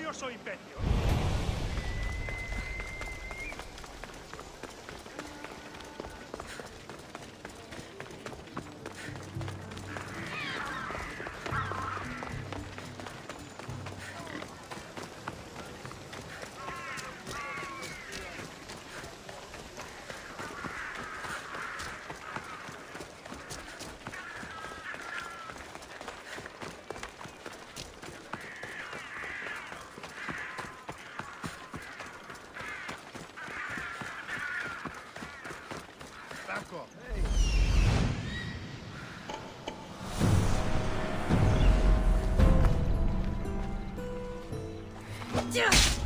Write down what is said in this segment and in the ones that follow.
Io impegnio.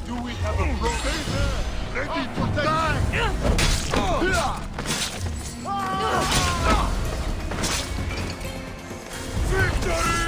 Do we have a prophet ready to die? Victory!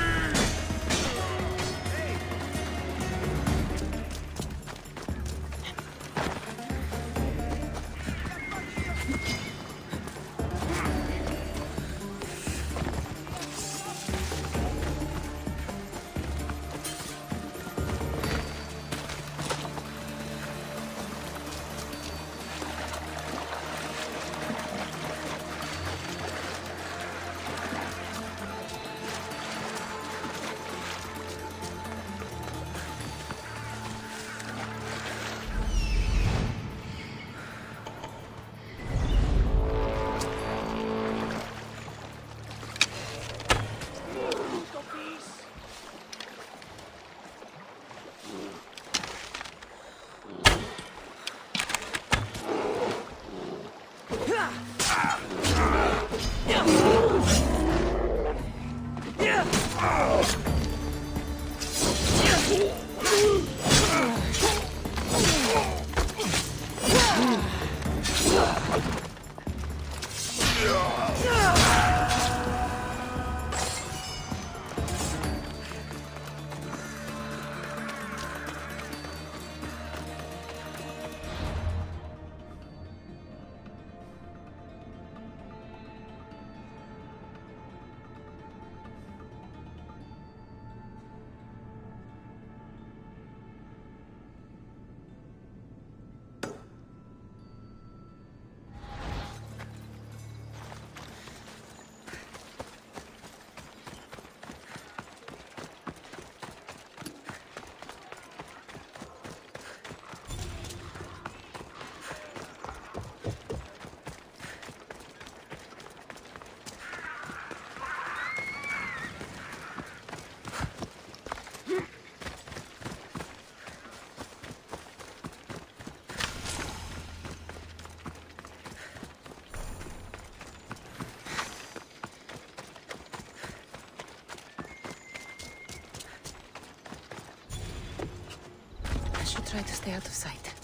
Try to stay out of sight.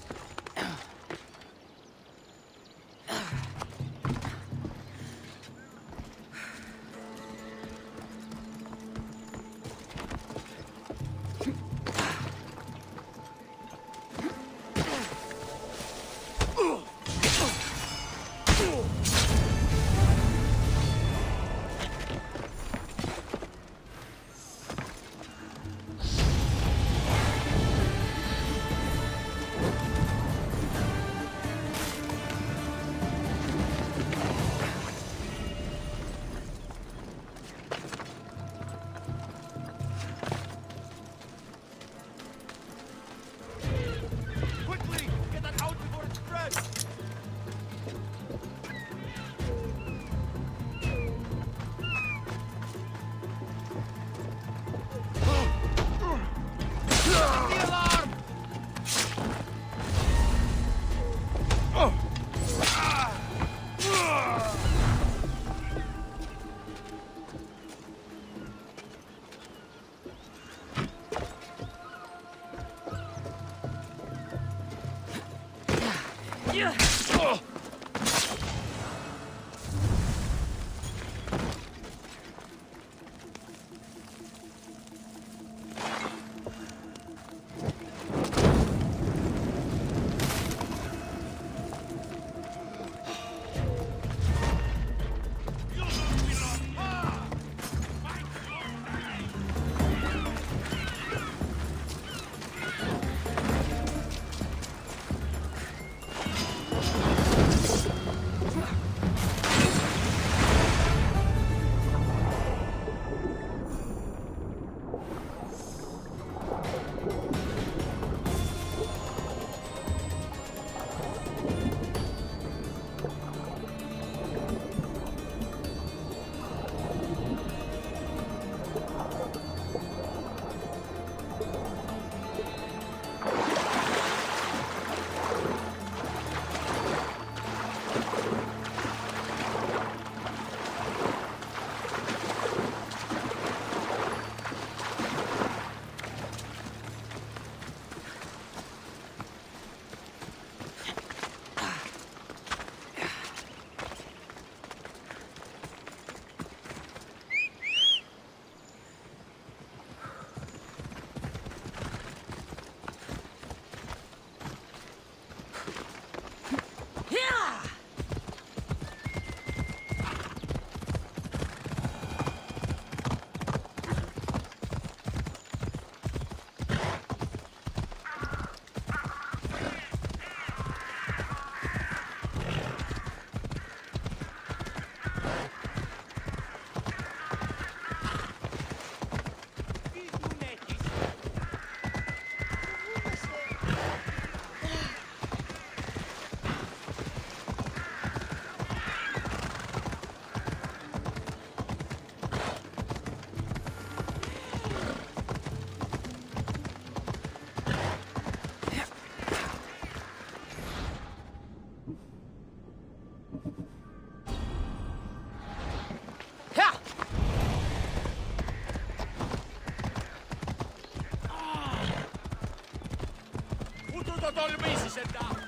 θα τολμήσεις, εντάξει.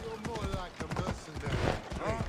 You're more like a mercenary. Huh?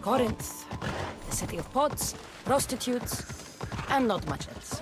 Corinth, a city of pots, prostitutes, and not much else.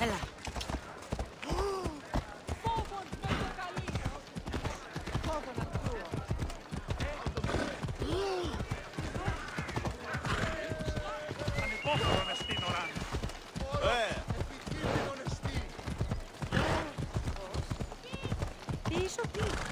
Έλα. Ανυπόφορο μες στην ώρα. Πίσω, πίσω.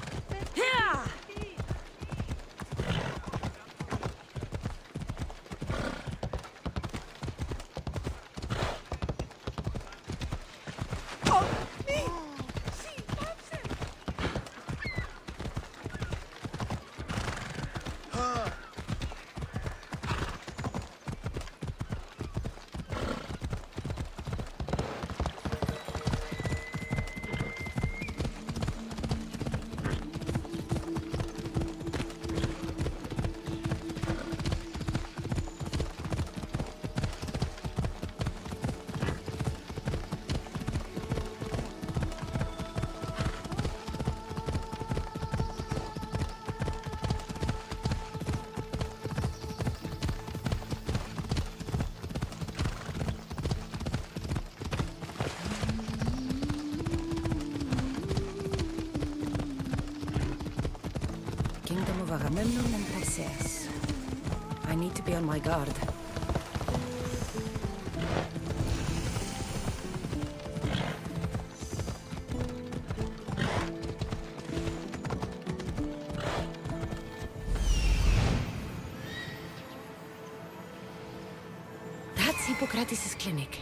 Agamemnon and Briseis. I need to be on my guard. That's Hippocrates' clinic.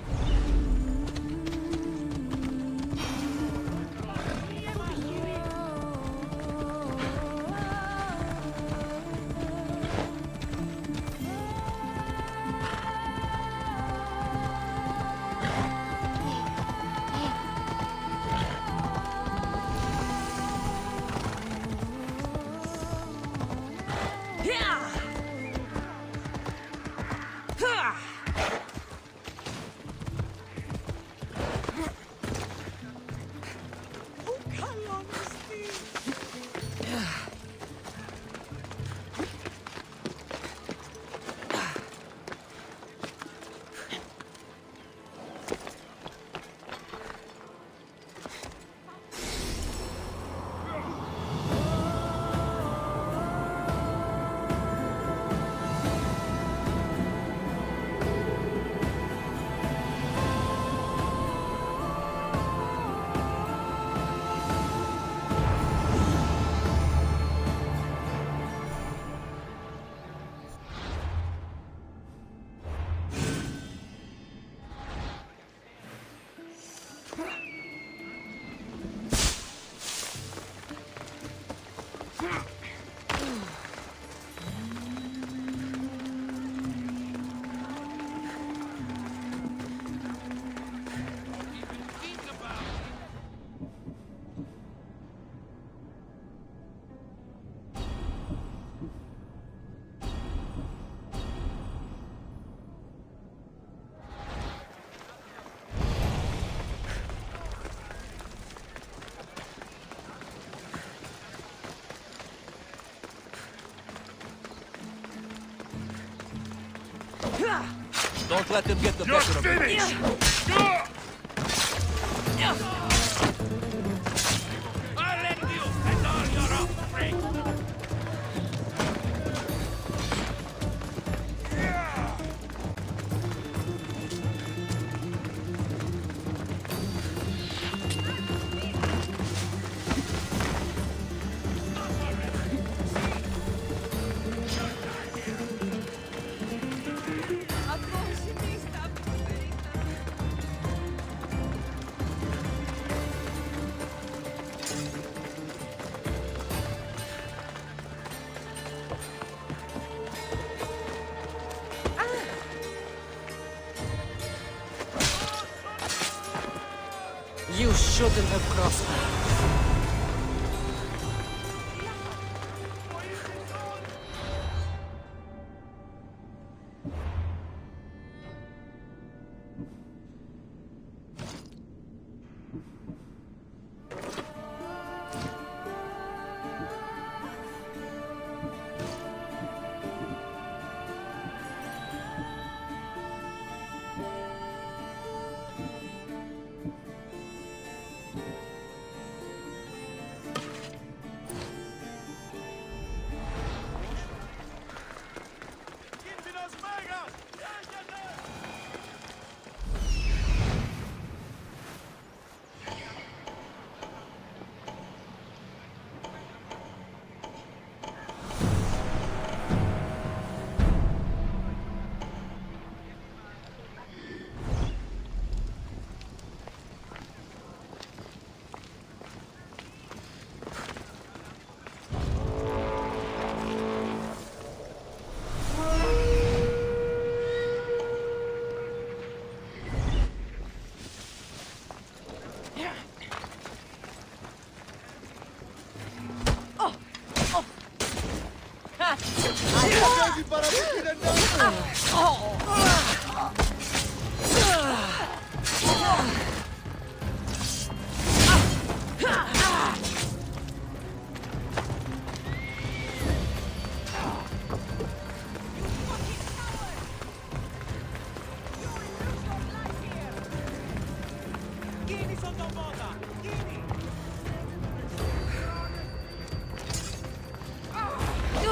Don't let them get the better of you. Finish! I'll let you and all your offspring. You shouldn't have crossed me.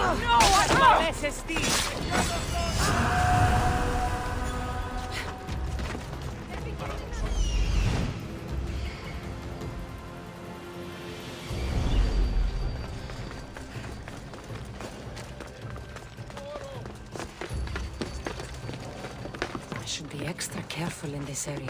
I should be extra careful in this area.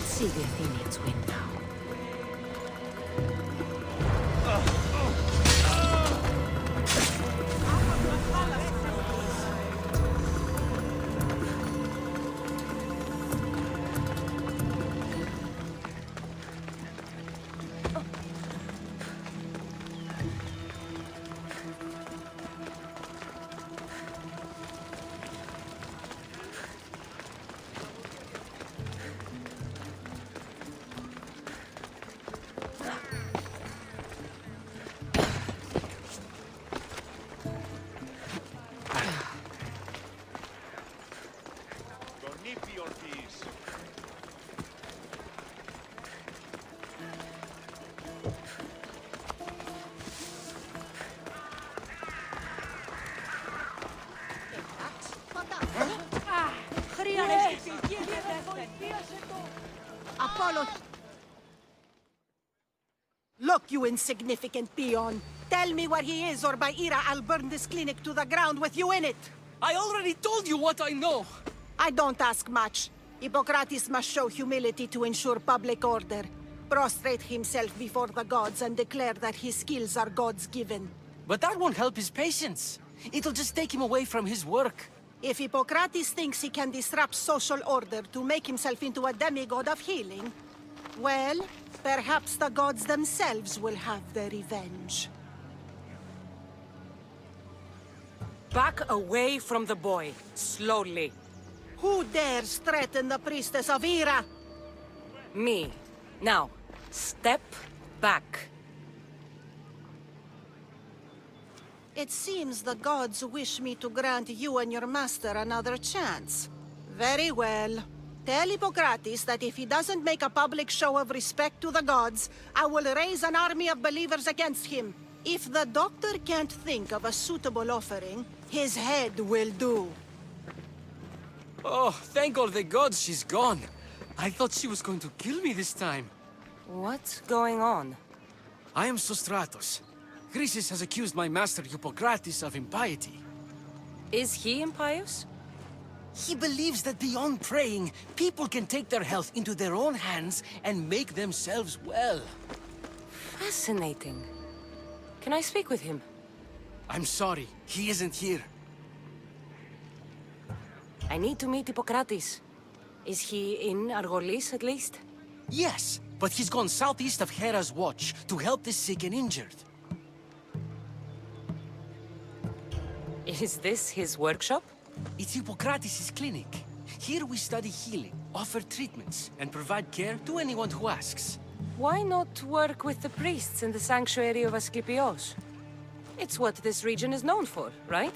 See the Athenians win now. Apollo! Look, you insignificant peon! Tell me where he is, or by Ira, I'll burn this clinic to the ground with you in it! I already told you what I know. I don't ask much. Hippocrates must show humility to ensure public order. Prostrate himself before the gods and declare that his skills are gods given. But that won't help his patients. It'll just take him away from his work. If Hippocrates thinks he can disrupt social order to make himself into a demigod of healing, well, perhaps the gods themselves will have their revenge. Back away from the boy, slowly. Who dares threaten the priestess of Ira? Me. Now, Step back. It seems the gods wish me to grant you and your master another chance. Very well. Tell Hippocrates that if he doesn't make a public show of respect to the gods, I will raise an army of believers against him. If the doctor can't think of a suitable offering, his head will do. Oh, thank all the gods she's gone. I thought she was going to kill me this time. What's going on? I am Sostratos. Chrysis has accused my master Hippocrates of impiety. Is he impious? He believes that beyond praying, people can take their health into their own hands and make themselves well. Fascinating. Can I speak with him? I'm sorry, he isn't here. I need to meet Hippocrates. Is he in Argolis, at least? Yes, but he's gone southeast of Hera's Watch to help the sick and injured. Is this his workshop? It's Hippocrates' clinic. Here we study healing, offer treatments, and provide care to anyone who asks. Why not work with the priests in the sanctuary of Asklepios? It's what this region is known for, right?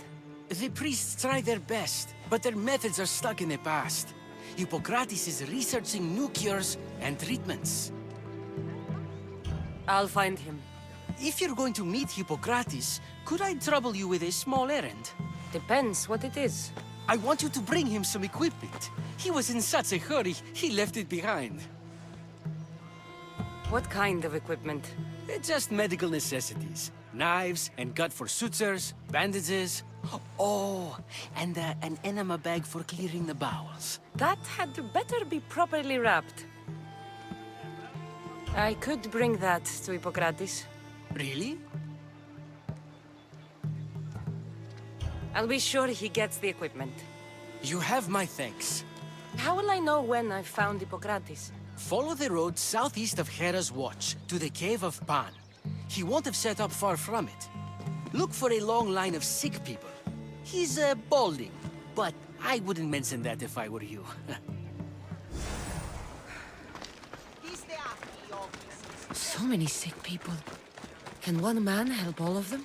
The priests try their best, but their methods are stuck in the past. Hippocrates is researching new cures and treatments. I'll find him. If you're going to meet Hippocrates, could I trouble you with a small errand? Depends what it is. I want you to bring him some equipment. He was in such a hurry, he left it behind. What kind of equipment? Just medical necessities. Knives and gut for sutures, bandages. Oh, and an enema bag for clearing the bowels. That had better be properly wrapped. I could bring that to Hippocrates. Really? I'll be sure he gets the equipment. You have my thanks. How will I know when I've found Hippocrates? Follow the road southeast of Hera's Watch to the Cave of Pan. He won't have set up far from it. Look for a long line of sick people. He's balding, but I wouldn't mention that if I were you. So many sick people. Can one man help all of them?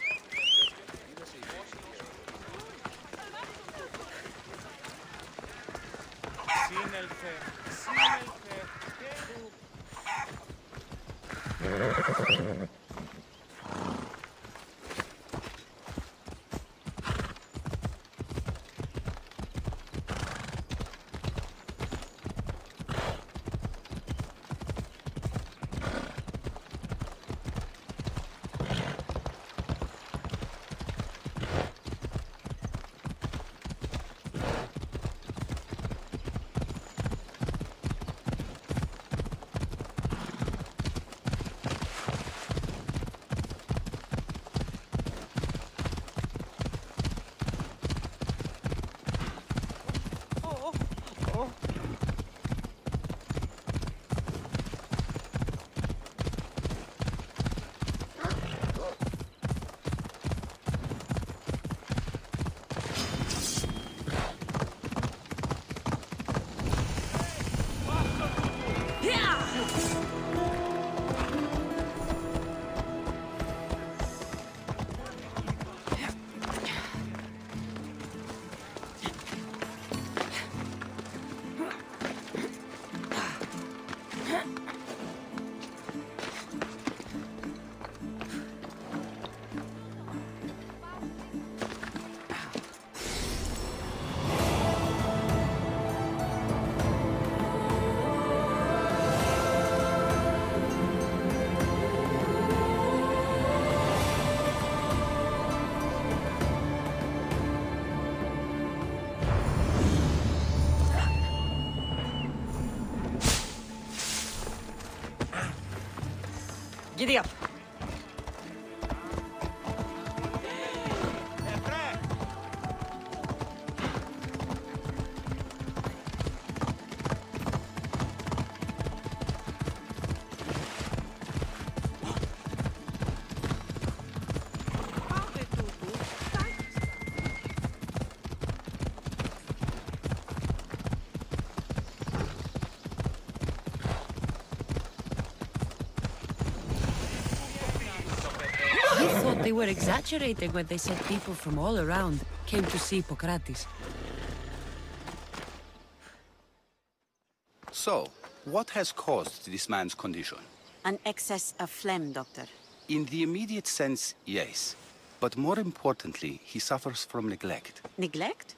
Giddy up. They were exaggerating when they said people from all around came to see Hippocrates. So, what has caused this man's condition? An excess of phlegm, Doctor. In the immediate sense, yes. But more importantly, he suffers from neglect. Neglect?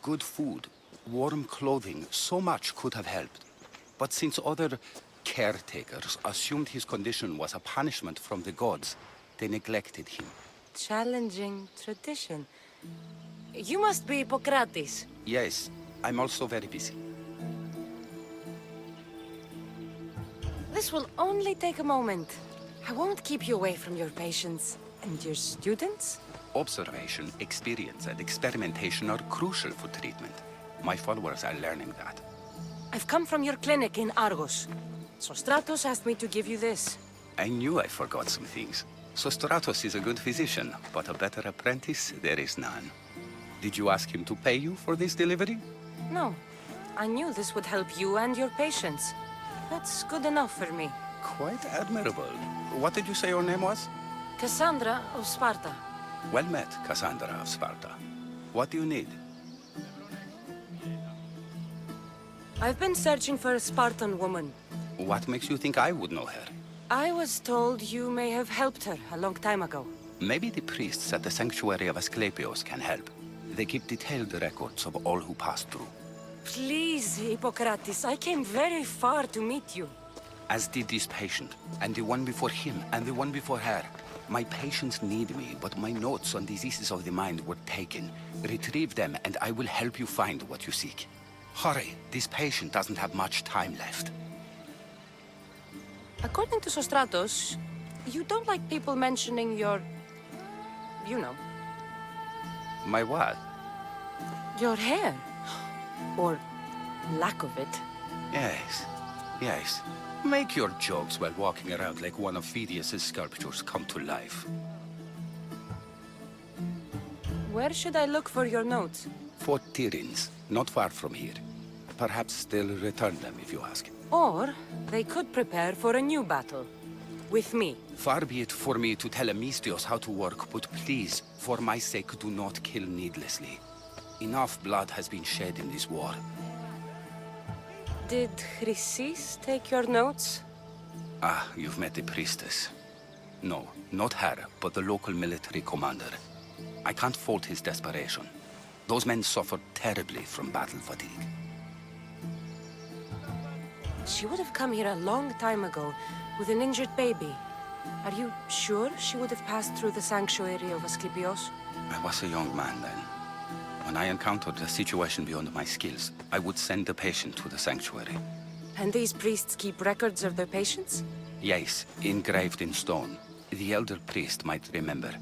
Good food, warm clothing, so much could have helped. But since other caretakers assumed his condition was a punishment from the gods, they neglected him. Challenging tradition. You must be Hippocrates. Yes, I'm also very busy. This will only take a moment. I won't keep you away from your patients. And your students? Observation, experience, and experimentation are crucial for treatment. My followers are learning that. I've come from your clinic in Argos. Sostratos asked me to give you this. I knew I forgot some things. Sostratos is a good physician, but a better apprentice there is none. Did you ask him to pay you for this delivery? No. I knew this would help you and your patients. That's good enough for me. Quite admirable. What did you say your name was? Cassandra of Sparta. Well met, Cassandra of Sparta. What do you need? I've been searching for a Spartan woman. What makes you think I would know her? I was told you may have helped her a long time ago. Maybe the priests at the sanctuary of Asklepios can help. They keep detailed records of all who passed through. Please, Hippocrates, I came very far to meet you. As did this patient, and the one before him, and the one before her. My patients need me, but my notes on diseases of the mind were taken. Retrieve them, and I will help you find what you seek. Hurry, this patient doesn't have much time left. According to Sostratos, you don't like people mentioning your... you know, My what? your hair. Or lack of it. Yes, yes. Make your jokes while walking around like one of Phidias' sculptures come to life. Where should I look for your notes? For Tyrins, not far from here. Perhaps they'll return them if you ask. Or they could prepare for a new battle. With me. Far be it for me to tell Amistios how to work, but please, for my sake, do not kill needlessly. Enough blood has been shed in this war. Did Chrysis take your notes? Ah, you've met the priestess. No, not her, but the local military commander. I can't fault his desperation. Those men suffered terribly from battle fatigue. She would have come here a long time ago with an injured baby. Are you sure she would have passed through the sanctuary of Asklepios? I was a young man then. When I encountered a situation beyond my skills, I would send the patient to the sanctuary. And these priests keep records of their patients? Yes, engraved in stone. The elder priest might remember.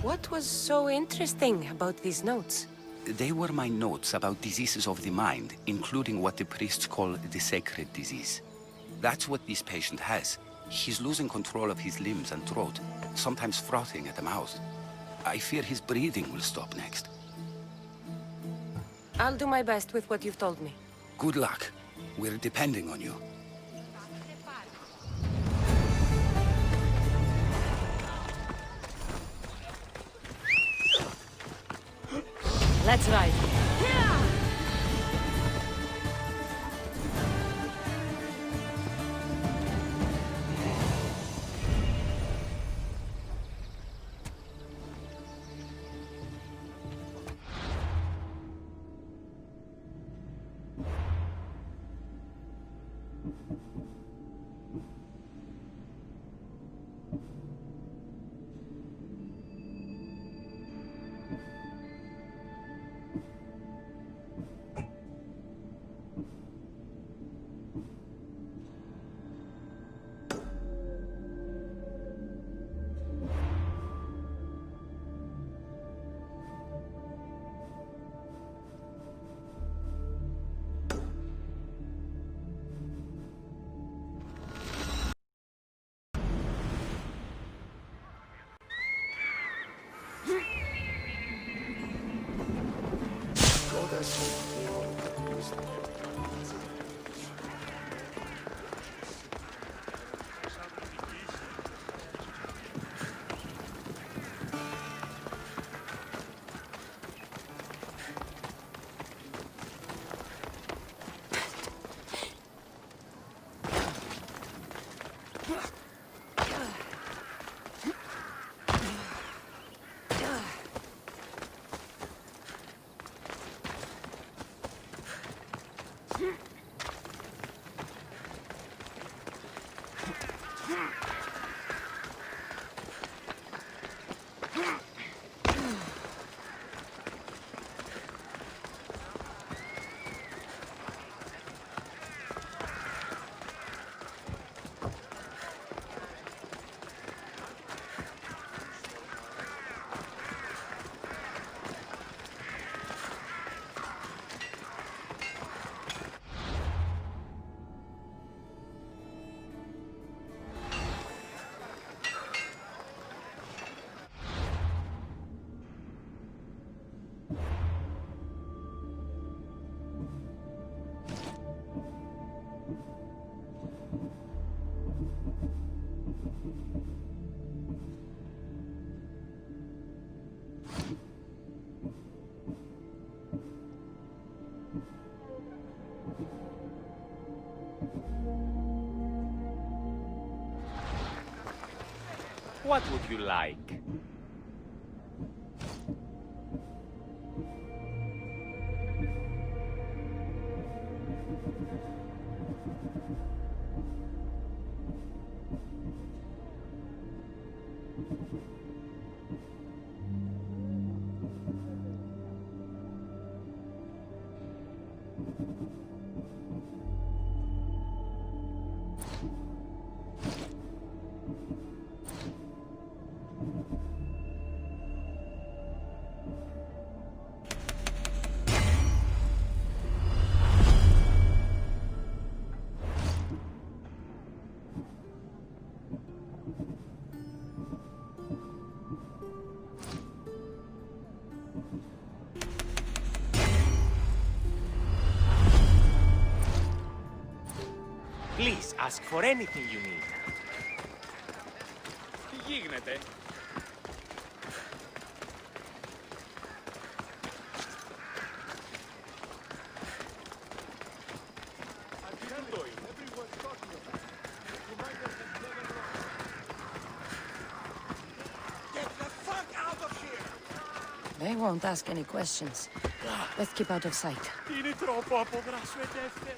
What was so interesting about these notes? They were my notes about diseases of the mind, including what the priests call the sacred disease. That's what this patient has. He's losing control of his limbs and throat, sometimes frothing at the mouth. I fear his breathing will stop next. I'll do my best with what you've told me. Good luck. We're depending on you. Let's ride. What would you like? Please ask for anything you need. Τι γίνεται? They won't ask any questions. Let's keep out of sight. Είναι τρόπο αποδράσου, ετέφε.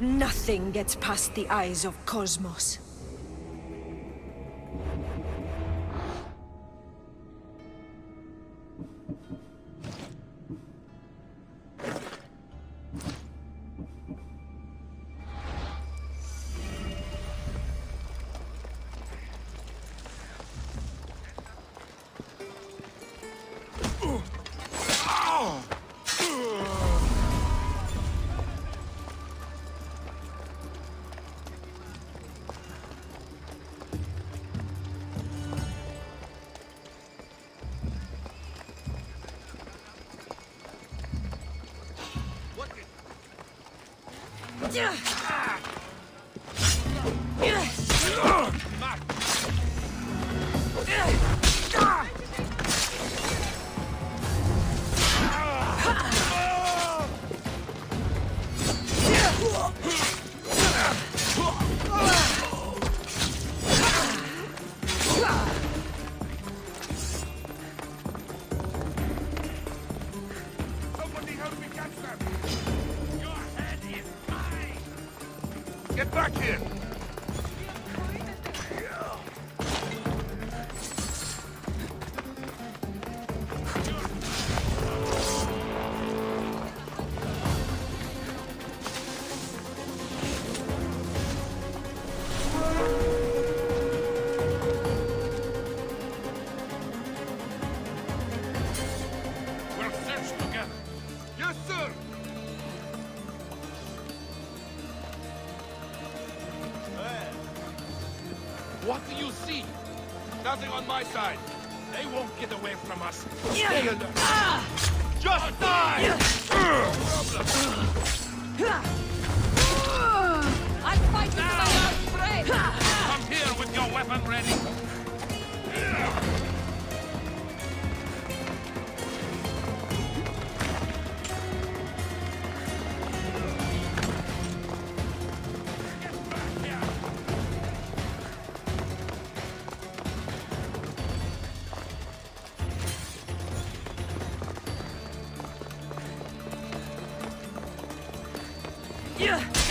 Nothing gets past the eyes of Cosmos. Somebody help me catch them! Your head is mine! Get back here! We'll search together. Yes, sir! What do you see? Nothing on my side. They won't get away from us. Stay alert. Just die! No problem. I'll fight with my last breath! Come here with your weapon ready.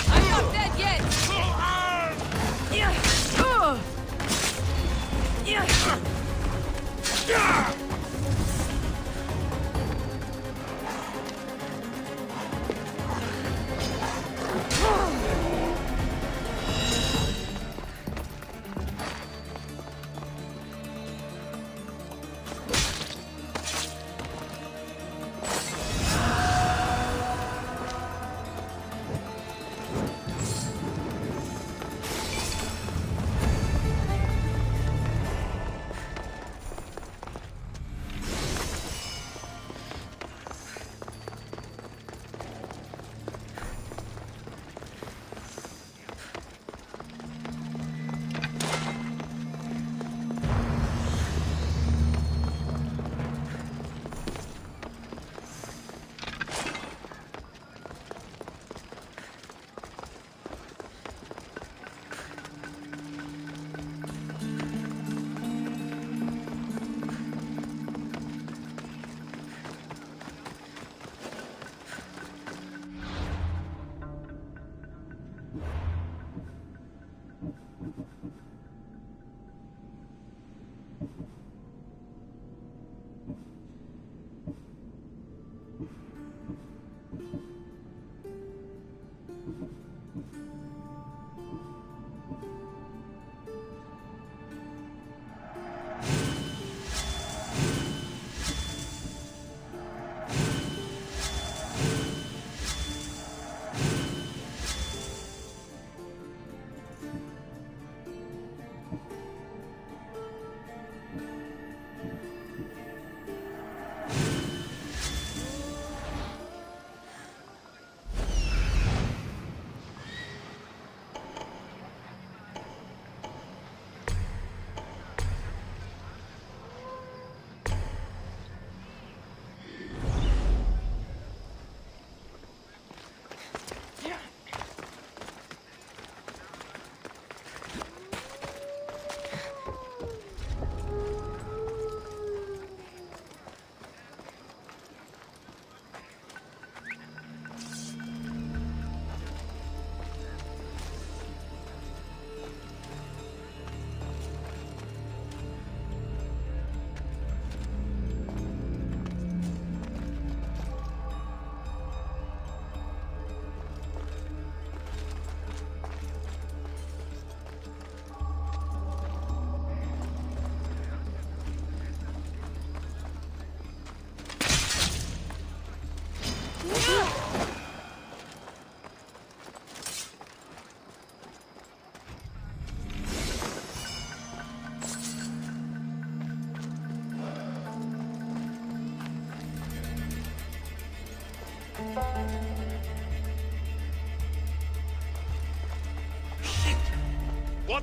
I'm not dead yet!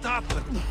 What happened?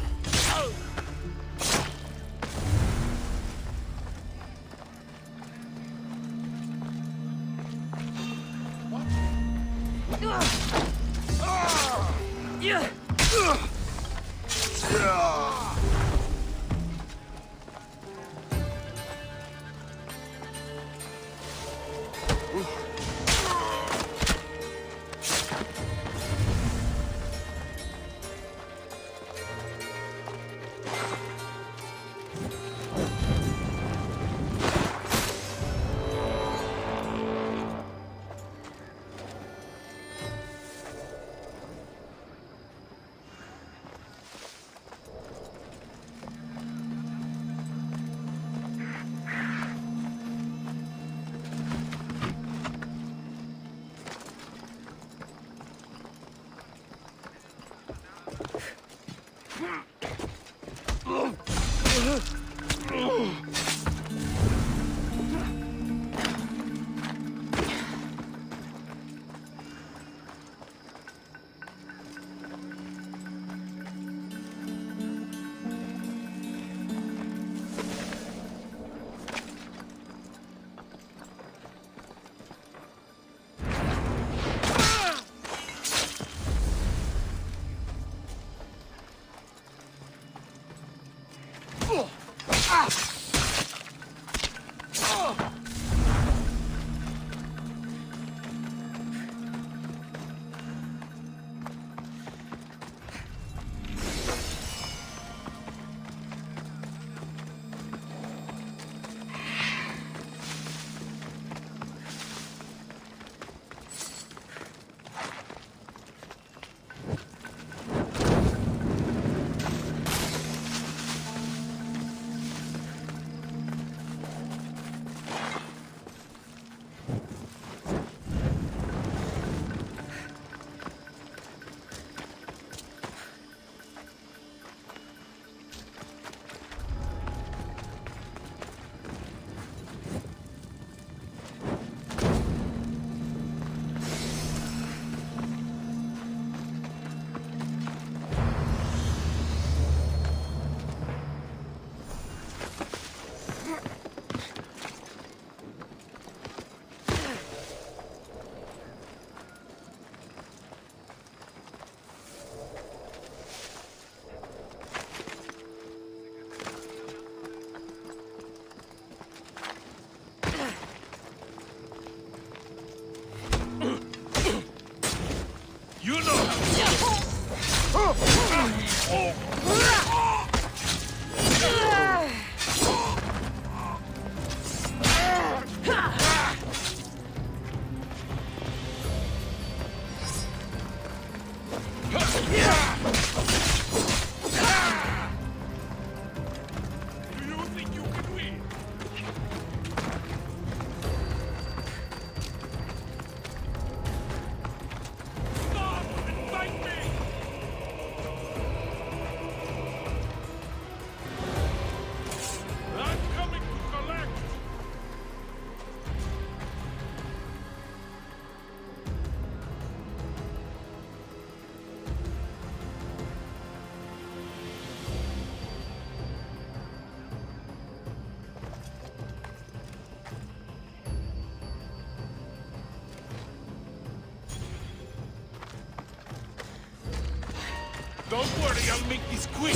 Don't worry, I'll make this quick.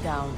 down.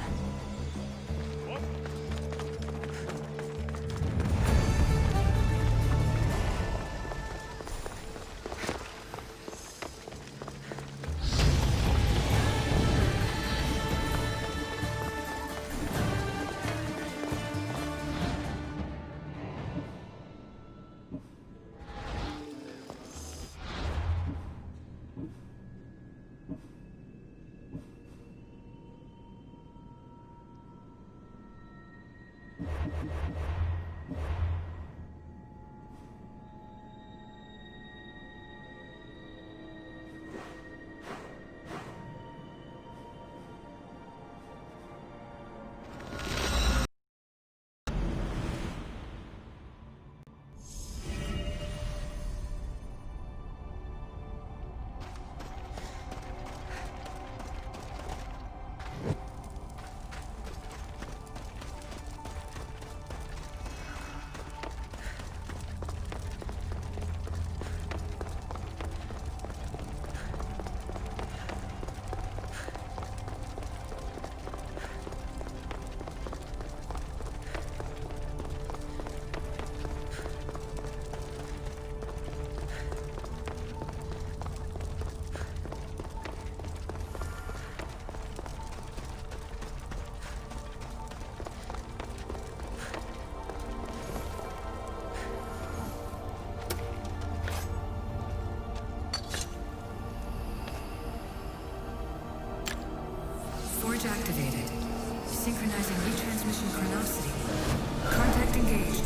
Forge activated. Synchronizing retransmission chronicity. Contact engaged.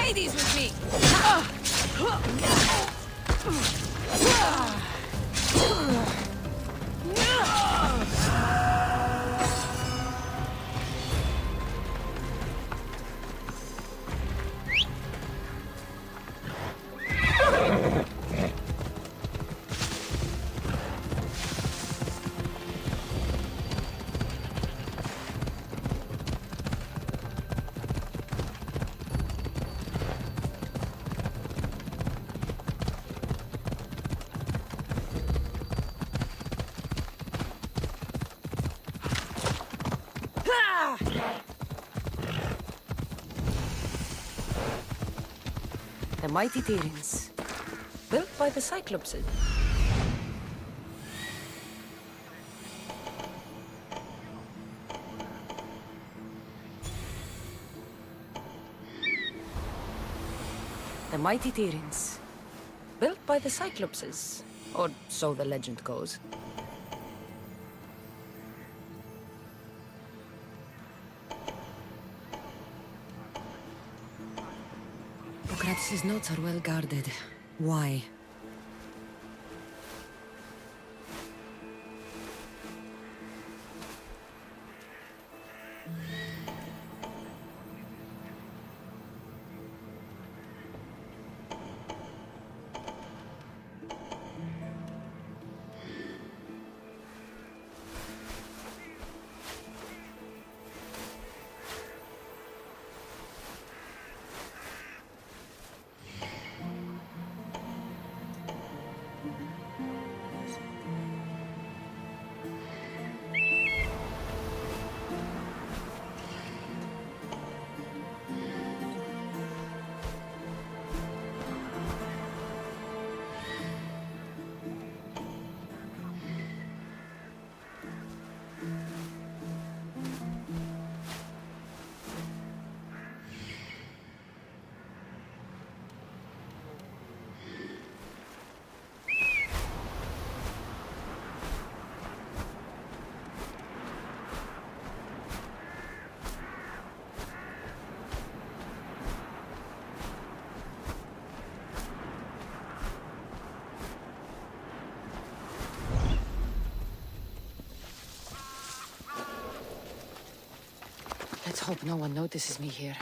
Hades with me! The mighty Tyrants, built by the Cyclopses. The mighty Tyrants, built by the Cyclopses, or so the legend goes. Hippocrates' notes are well guarded. Why? Let's hope no one notices me here.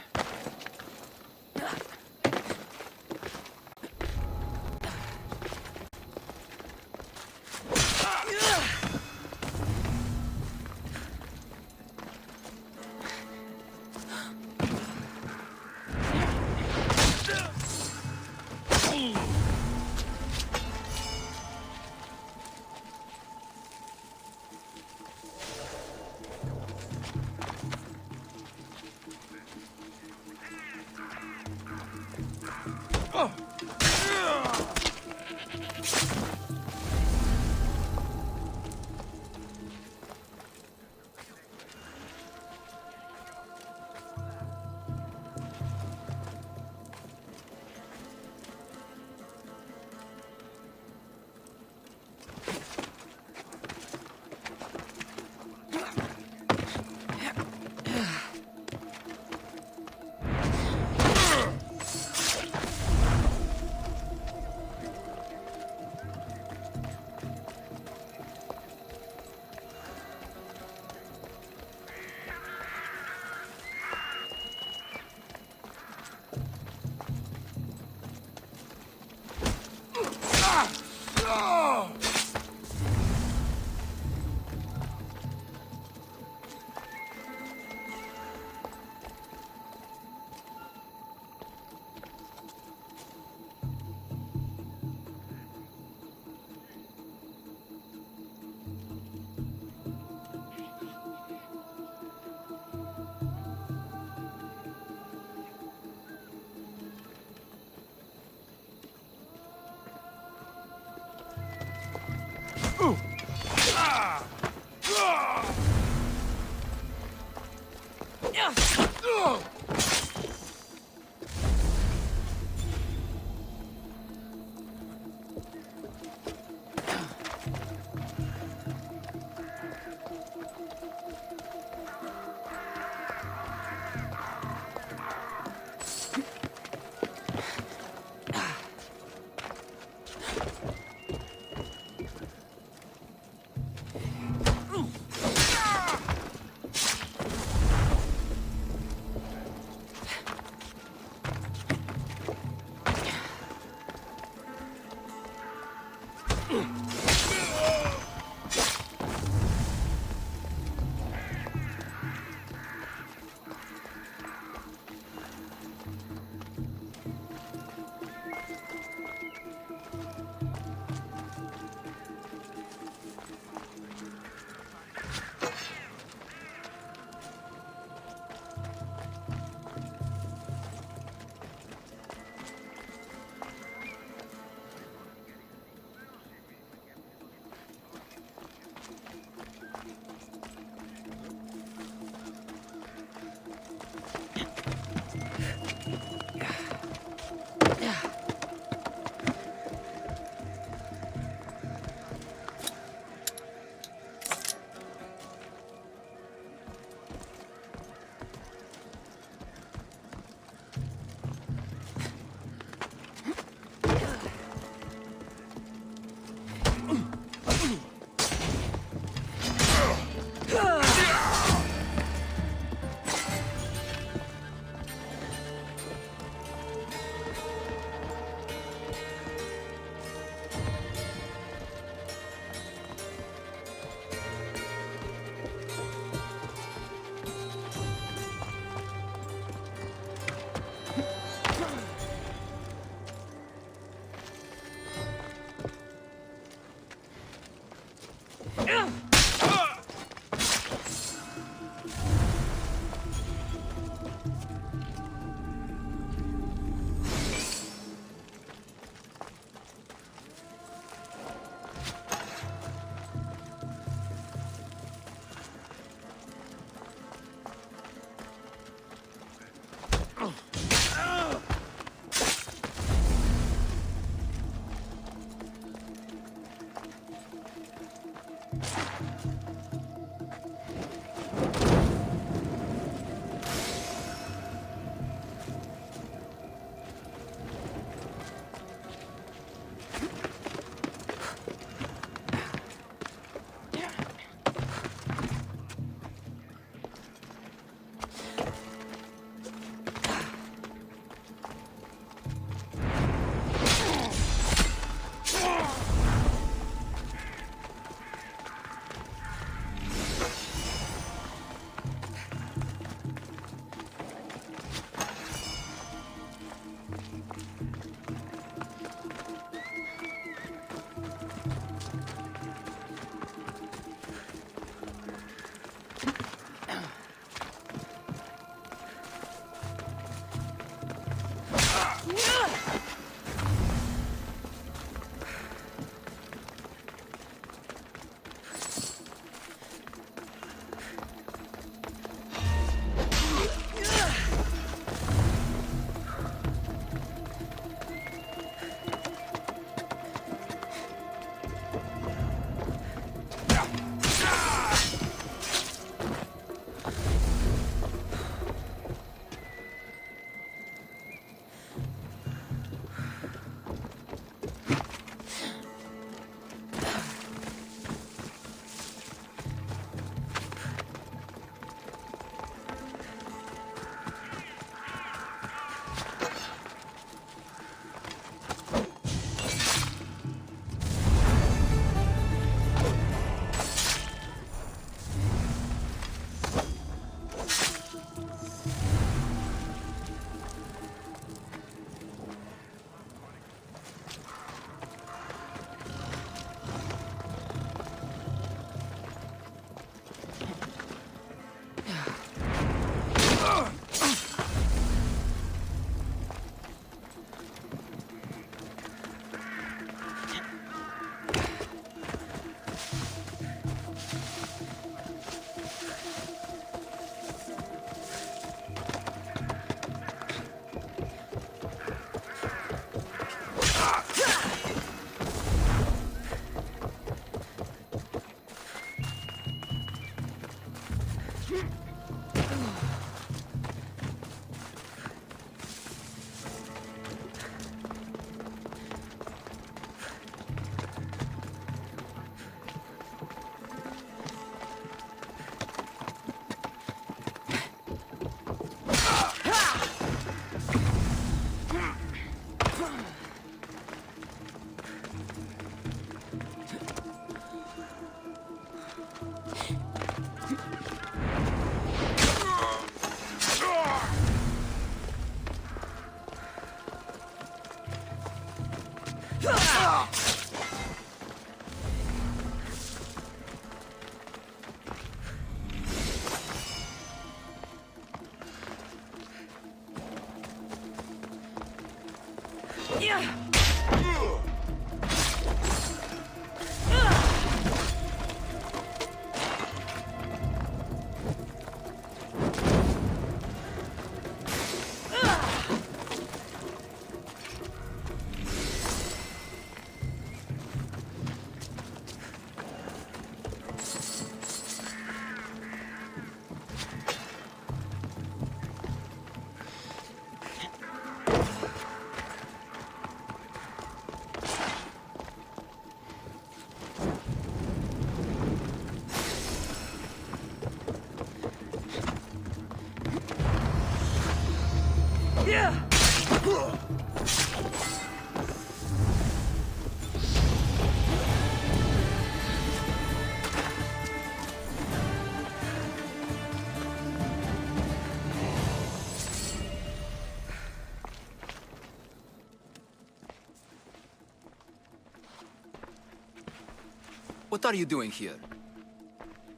What are you doing here?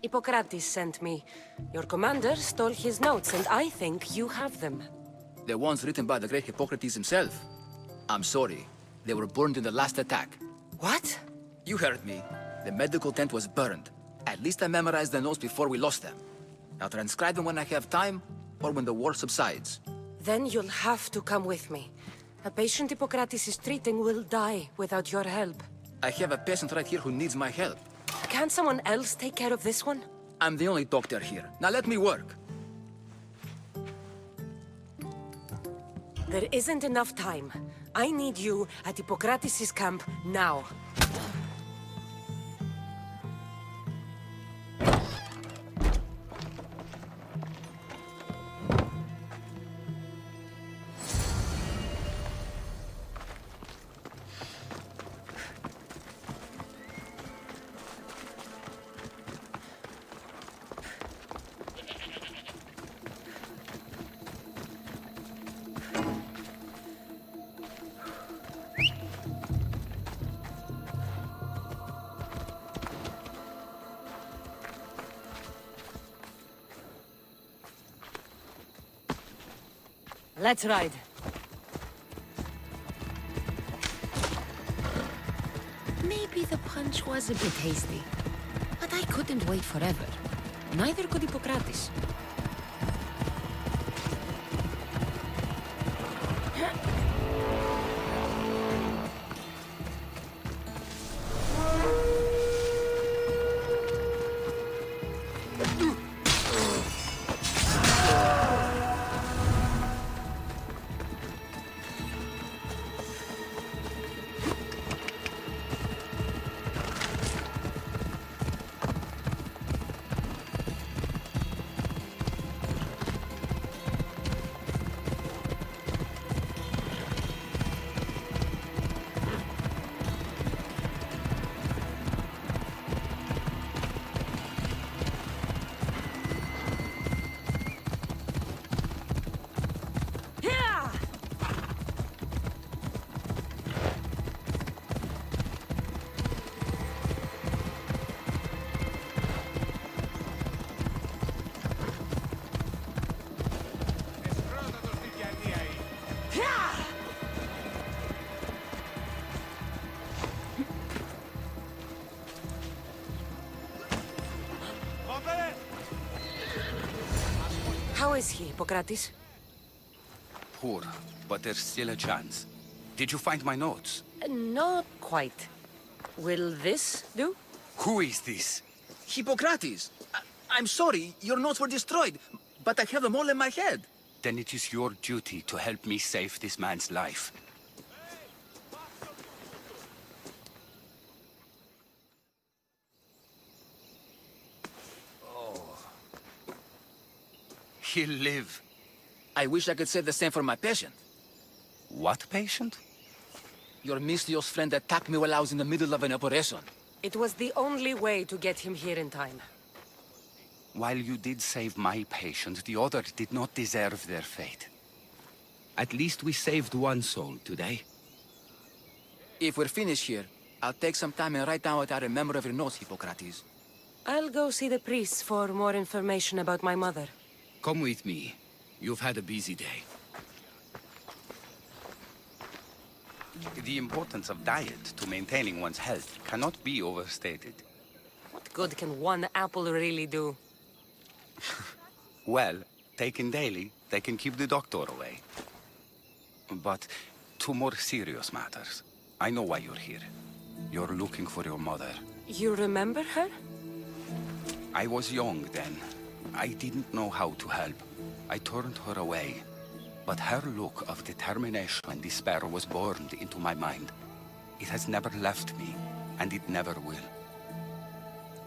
Hippocrates sent me. Your commander stole his notes, and I think you have them. The ones written by the great Hippocrates himself. I'm sorry. They were burned in the last attack. What? You heard me. The medical tent was burned. At least I memorized the notes before we lost them. I'll transcribe them when I have time, or when the war subsides. Then you'll have to come with me. A patient Hippocrates is treating will die without your help. I have a patient right here who needs my help. Can't someone else take care of this one? I'm the only doctor here. Now let me work. There isn't enough time. I need you at Hippocrates' camp now. Let's ride. Maybe the punch was a bit hasty, but I couldn't wait forever. Neither could Hippocrates. How is he, Hippocrates? Poor, but there's still a chance. Did you find my notes? Not quite. Will this do? Who is this? Hippocrates! I'm sorry, your notes were destroyed, but I have them all in my head. Then it is your duty to help me save this man's life. He'll live. I wish I could say the same for my patient. What patient? Your mysterious friend attacked me while I was in the middle of an operation. It was the only way to get him here in time. While you did save my patient, the others did not deserve their fate. At least we saved one soul today. If we're finished here, I'll take some time and write down what I remember of your notes, Hippocrates. I'll go see the priests for more information about my mother. Come with me. You've had a busy day. The importance of diet to maintaining one's health cannot be overstated. What good can one apple really do? Well, taken daily, they can keep the doctor away. But to more serious matters, I know why you're here. You're looking for your mother. You remember her? I was young then. I didn't know how to help. I turned her away. But her look of determination and despair was burned into my mind. It has never left me, and it never will.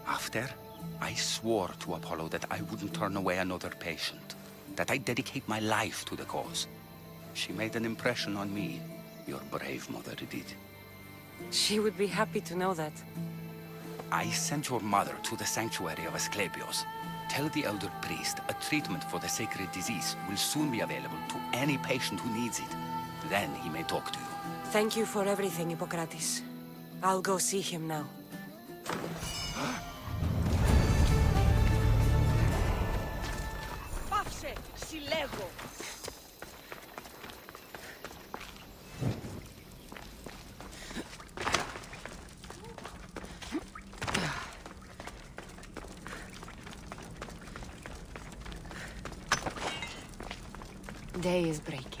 After, I swore to Apollo that I wouldn't turn away another patient, that I'd dedicate my life to the cause. She made an impression on me. Your brave mother did. She would be happy to know that. I sent your mother to the sanctuary of Asklepios. Tell the elder priest a treatment for the sacred disease will soon be available to any patient who needs it. Then he may talk to you. Thank you for everything, Hippocrates. I'll go see him now. Πάψε, συλλέγω. Day is breaking.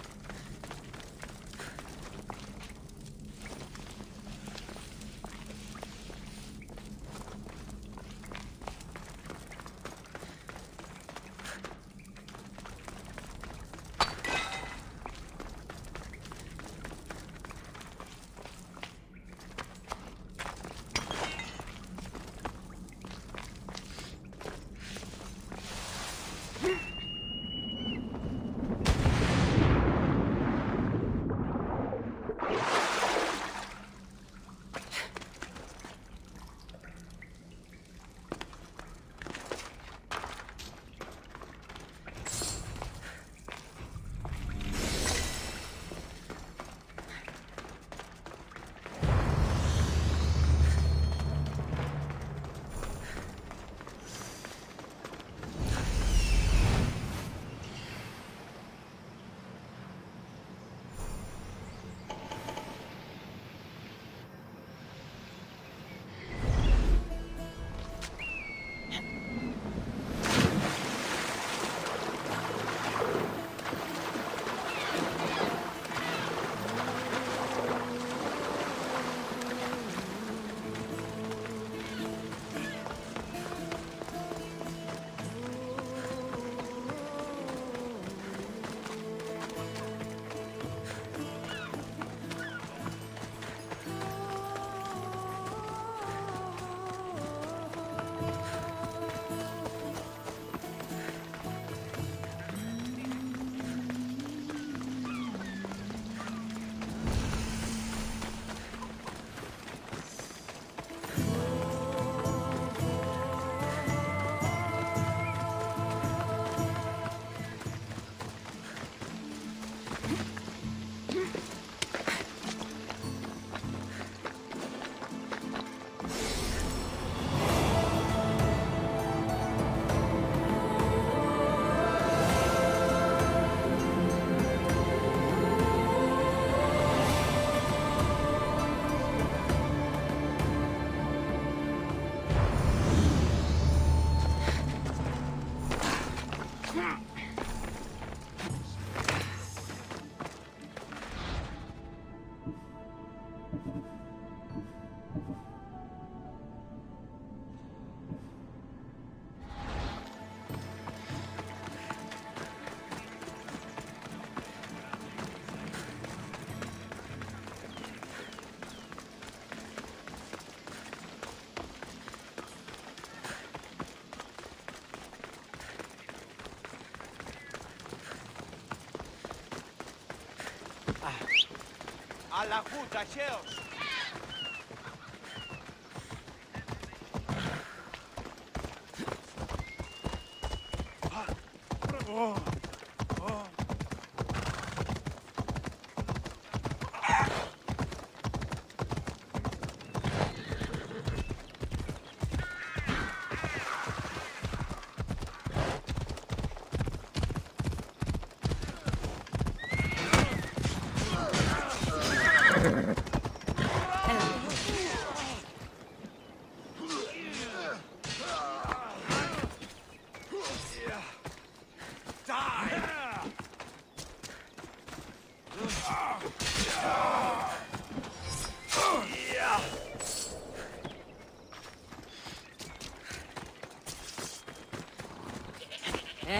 A la puta, Cheos!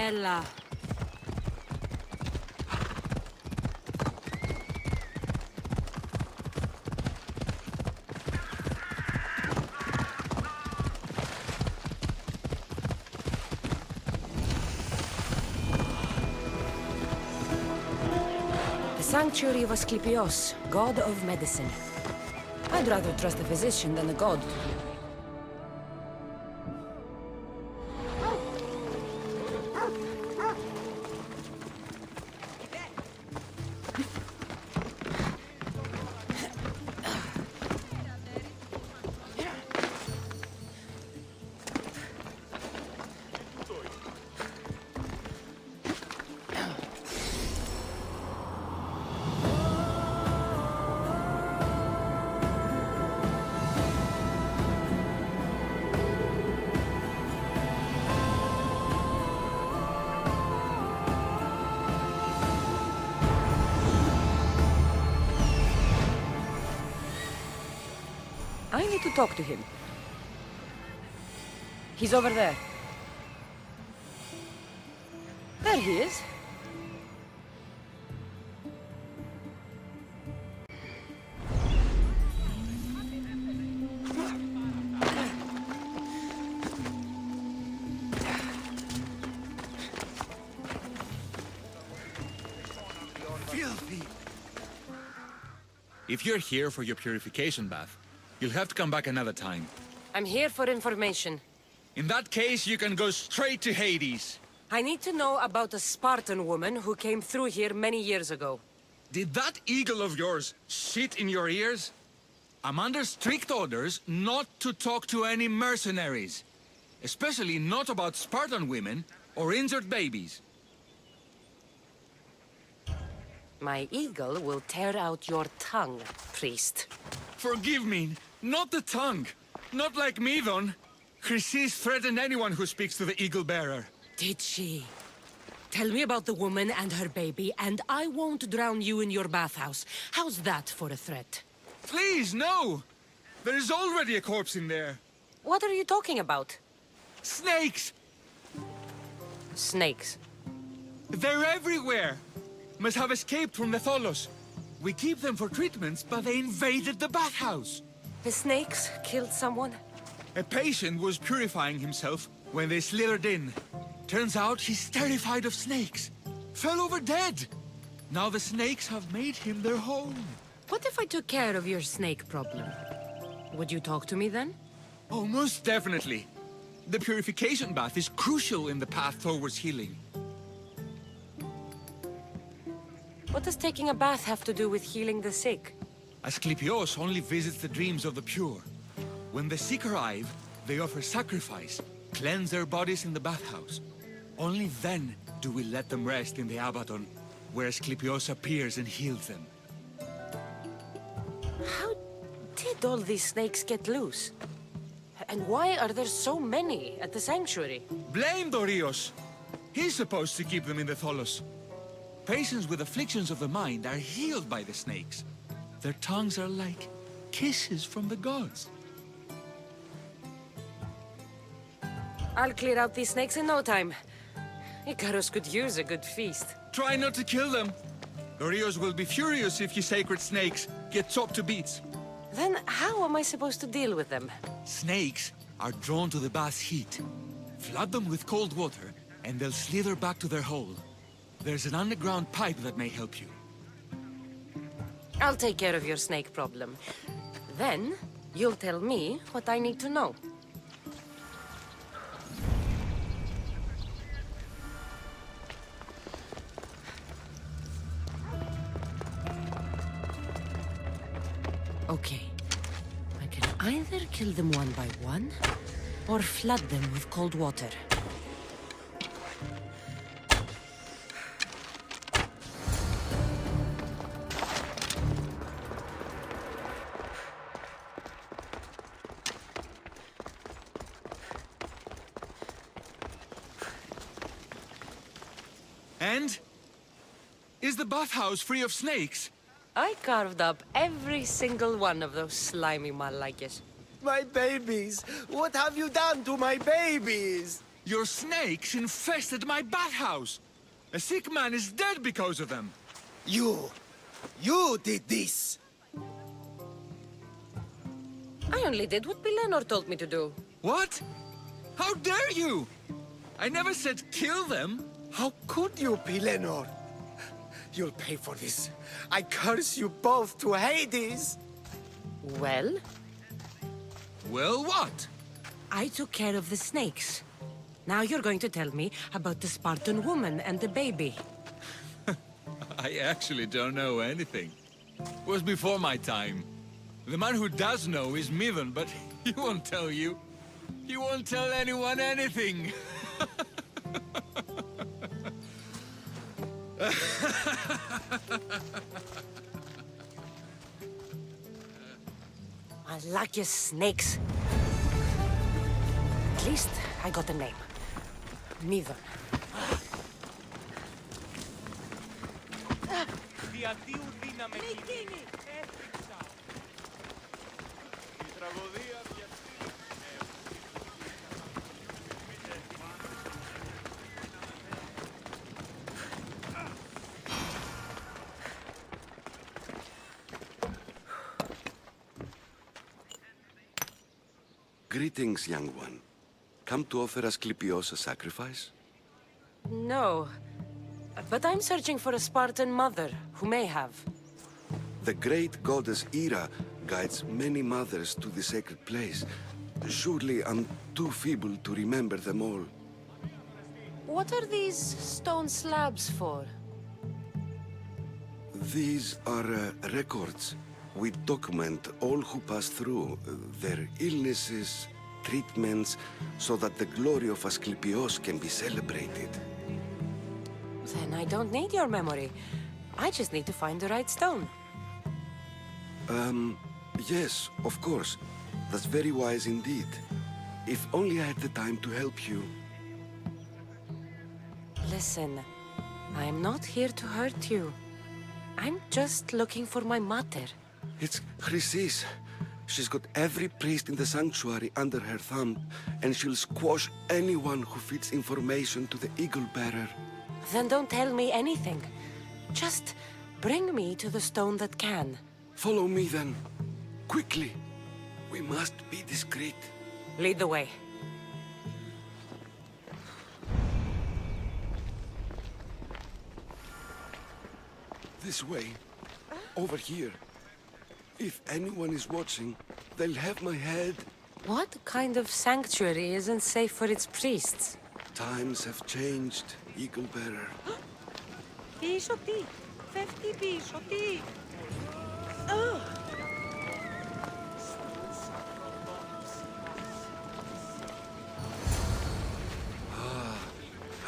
Έλα. The sanctuary of Asklepios, god of medicine. I'd rather trust a physician than a god. I need to talk to him. He's over there. There he is. Filthy! If you're here for your purification bath, you'll have to come back another time. I'm here for information. In that case, you can go straight to Hades. I need to know about a Spartan woman who came through here many years ago. Did that eagle of yours shit in your ears? I'm under strict orders not to talk to any mercenaries. Especially not about Spartan women or injured babies. My eagle will tear out your tongue, priest. Forgive me, not the tongue. Not like Midon. 크리시스 threatened anyone who speaks to the eagle bearer. Did she? Tell me about the woman and her baby, and I won't drown you in your bathhouse. How's that for a threat? Please, no! There is already a corpse in there. What are you talking about? Snakes! Snakes. They're everywhere! Must have escaped from the Tholos. We keep them for treatments, but they invaded the bathhouse. The snakes killed someone? A patient was purifying himself when they slithered in. Turns out he's terrified of snakes. Fell over dead. Now the snakes have made him their home. What if I took care of your snake problem? Would you talk to me then? Oh, most definitely. The purification bath is crucial in the path towards healing. What does taking a bath have to do with healing the sick? Asklepios only visits the dreams of the pure. When the sick arrive, they offer sacrifice, cleanse their bodies in the bathhouse. Only then do we let them rest in the Abaddon, where Asklepios appears and heals them. How did all these snakes get loose? And why are there so many at the sanctuary? Blame Dorios! He's supposed to keep them in the Tholos. Patients with afflictions of the mind are healed by the snakes. Their tongues are like kisses from the gods. I'll clear out these snakes in no time. Icarus could use a good feast. Try not to kill them. Dorios will be furious if you sacred snakes get chopped to bits. Then how am I supposed to deal with them? Snakes are drawn to the bath's heat. Flood them with cold water, and they'll slither back to their hole. There's an underground pipe that may help you. I'll take care of your snake problem. Then, you'll tell me what I need to know. Okay. I can either kill them one by one, or flood them with cold water. And? Is the bathhouse free of snakes? I carved up every single one of those slimy malakes. My babies! What have you done to my babies? Your snakes infested my bathhouse! A sick man is dead because of them! You did this! I only did what Pilenor told me to do. What? How dare you? I never said kill them! How could you, Pilenor? You'll pay for this. I curse you both to Hades! Well? Well, what? I took care of the snakes. Now you're going to tell me about the Spartan woman and the baby. I actually don't know anything. It was before my time. The man who does know is Midon, but he won't tell you. He won't tell anyone anything. Malakis snakes. At least I got a name. Midon. Greetings, young one. Come to offer Asklepios a sacrifice? No. But I'm searching for a Spartan mother who may have. The great goddess Ira guides many mothers to the sacred place. Surely I'm too feeble to remember them all. What are these stone slabs for? These are records. We document all who pass through, their illnesses, treatments, so that the glory of Asklepios can be celebrated. Then I don't need your memory. I just need to find the right stone. Yes, of course. That's very wise indeed. If only I had the time to help you. Listen, I'm not here to hurt you. I'm just looking for my mother. It's 크리시스. She's got every priest in the sanctuary under her thumb, and she'll squash anyone who feeds information to the Eagle Bearer. Then don't tell me anything. Just bring me to the stone that can. Follow me then. Quickly. We must be discreet. Lead the way. This way. Over here. If anyone is watching, they'll have my head. What kind of sanctuary isn't safe for its priests? Times have changed, Eagle Bearer. Πίσω τι, φεύγει πίσω τι.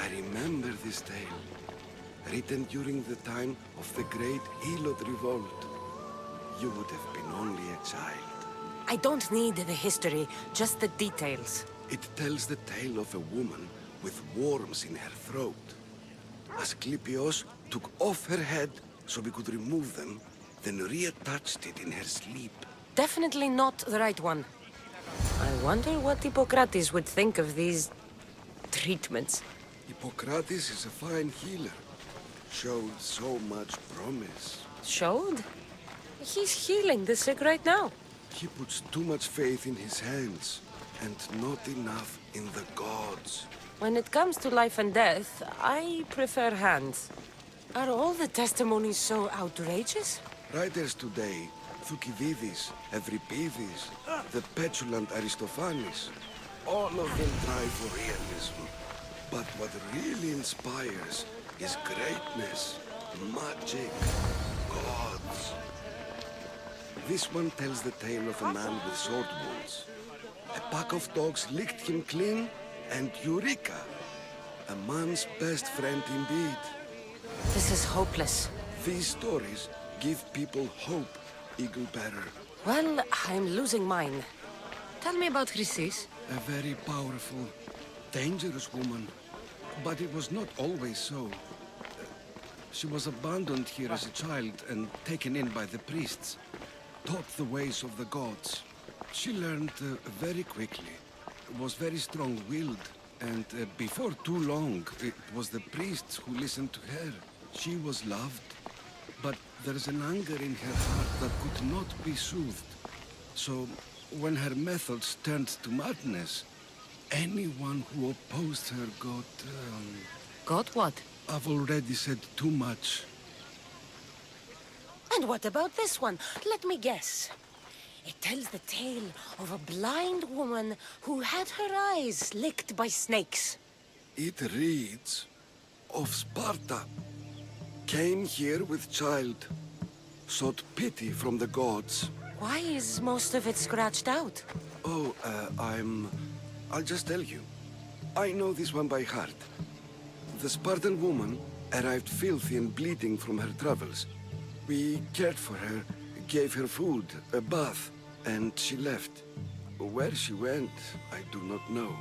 I remember this tale. Written during the time of the great Helot revolt. You would have been only a child. I don't need the history, just the details. It tells the tale of a woman with worms in her throat. Asklepios took off her head so we could remove them, then reattached it in her sleep. Definitely not the right one. I wonder what Hippocrates would think of these treatments. Hippocrates is a fine healer. Showed so much promise. Showed? He's healing the sick right now. He puts too much faith in his hands, and not enough in the gods. When it comes to life and death, I prefer hands. Are all the testimonies so outrageous? Writers today, Thucydides, Euripides, the petulant Aristophanes, all of them try for realism. But what really inspires is greatness, magic, gods. This one tells the tale of a man with sword wounds. A pack of dogs licked him clean, and Eureka! A man's best friend indeed. This is hopeless. These stories give people hope, Eagle Bearer. Well, I'm losing mine. Tell me about Chrysis. A very powerful, dangerous woman. But it was not always so. She was abandoned here as a child and taken in by the priests. Taught the ways of the gods. She learned very quickly. Was very strong-willed. And before too long, it was the priests who listened to her. She was loved. But there's an anger in her heart that could not be soothed. So, when her methods turned to madness, anyone who opposed her got... Got what? I've already said too much. And what about this one? Let me guess. It tells the tale of a blind woman who had her eyes licked by snakes. It reads of Sparta. Came here with child. Sought pity from the gods. Why is most of it scratched out? Oh, I'll just tell you. I know this one by heart. The Spartan woman arrived filthy and bleeding from her travels. We cared for her, gave her food, a bath, and she left. Where she went, I do not know.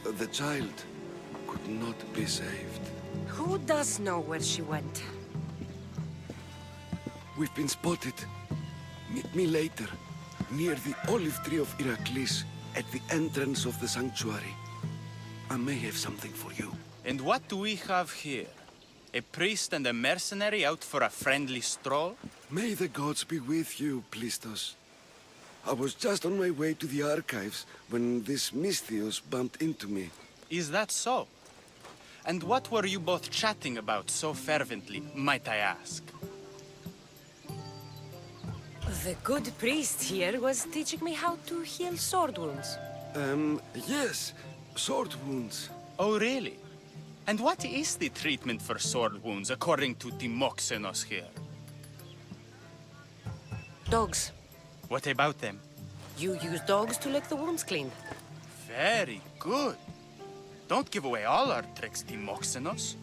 The child could not be saved. Who does know where she went? We've been spotted. Meet me later. near the olive tree of Heracles, at the entrance of the sanctuary. I may have something for you. And what do we have here? A priest and a mercenary out for a friendly stroll? May the gods be with you, Plistos. I was just on my way to the archives when this Misthios bumped into me. Is that so? And what were you both chatting about so fervently, might I ask? The good priest here was teaching me how to heal sword wounds. Yes, sword wounds. Oh, really? And what is the treatment for sword wounds, according to Timoxenos here? Dogs. What about them? You use dogs to lick the wounds clean. Very good. Don't give away all our tricks, Timoxenos.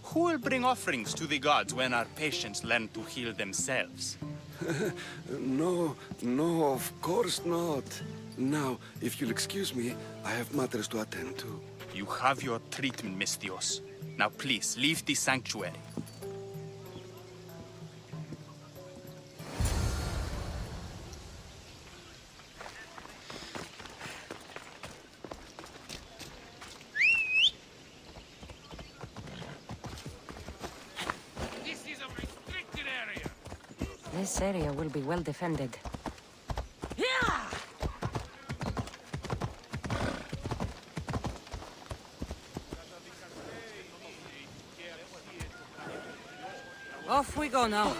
Who will bring offerings to the gods when our patients learn to heal themselves? No, of course not. Now, if you'll excuse me, I have matters to attend to. You have your treatment, Misthios. Now please, leave the sanctuary. This is a restricted area. This area will be well defended. Off we go now.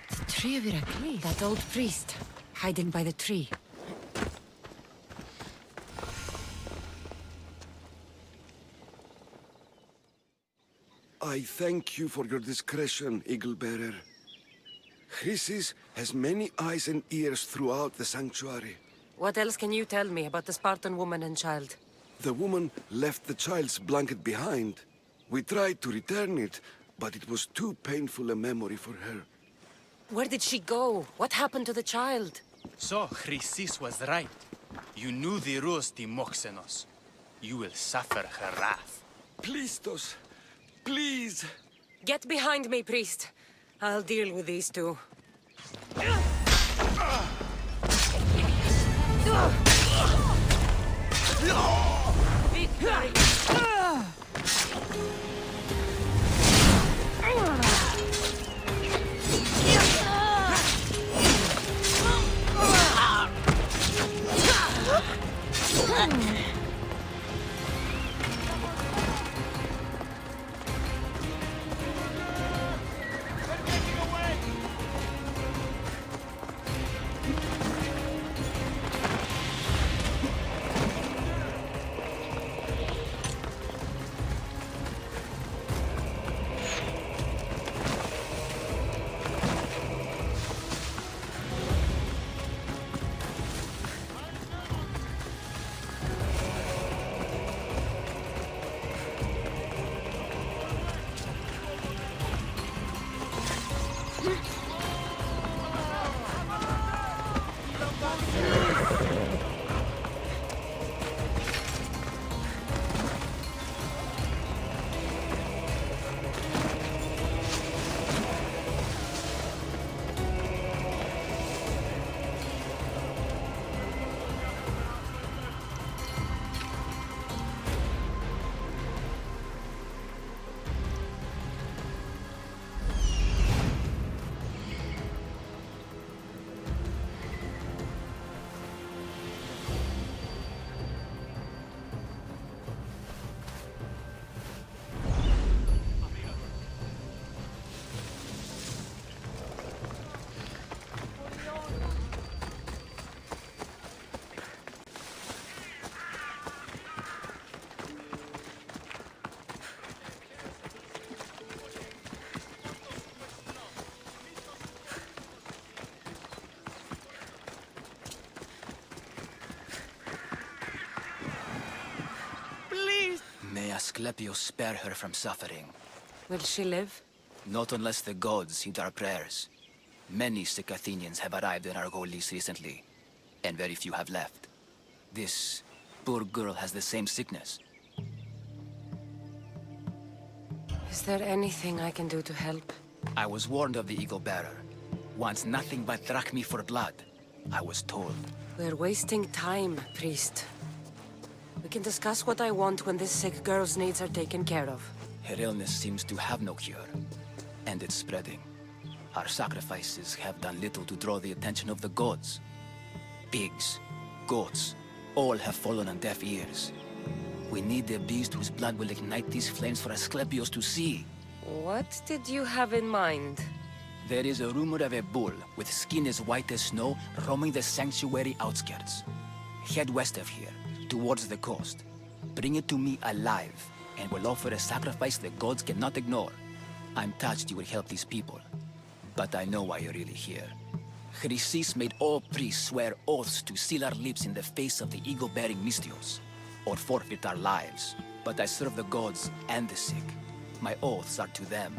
The tree of Heracles. That old priest, hiding by the tree. I thank you for your discretion, Eagle-bearer. Chrysis has many eyes and ears throughout the sanctuary. What else can you tell me about the Spartan woman and child? The woman left the child's blanket behind. We tried to return it, but it was too painful a memory for her. Where did she go? What happened to the child? So, Chrysis was right. You knew the rules, Timoxenos. You will suffer her wrath. Plistos, please! Get behind me, priest. I'll deal with these two. Victory! May Asklepios spare her from suffering. Will she live? Not unless the gods heed our prayers. Many sick Athenians have arrived in Argolis recently, and very few have left. This poor girl has the same sickness. Is there anything I can do to help? I was warned of the Eagle Bearer. Wants nothing but drachmi for blood, I was told. We're wasting time, priest. We can discuss what I want when this sick girl's needs are taken care of. Her illness seems to have no cure, and it's spreading. Our sacrifices have done little to draw the attention of the gods. Pigs, goats, all have fallen on deaf ears. We need a beast whose blood will ignite these flames for Asklepios to see. What did you have in mind? There is a rumor of a bull with skin as white as snow roaming the sanctuary outskirts. Head west of here, towards the coast. Bring it to me alive, and we'll offer a sacrifice the gods cannot ignore. I'm touched you will help these people, but I know why you're really here. Chrysis made all priests swear oaths to seal our lips in the face of the eagle-bearing Mystios, or forfeit our lives. But I serve the gods and the sick. My oaths are to them.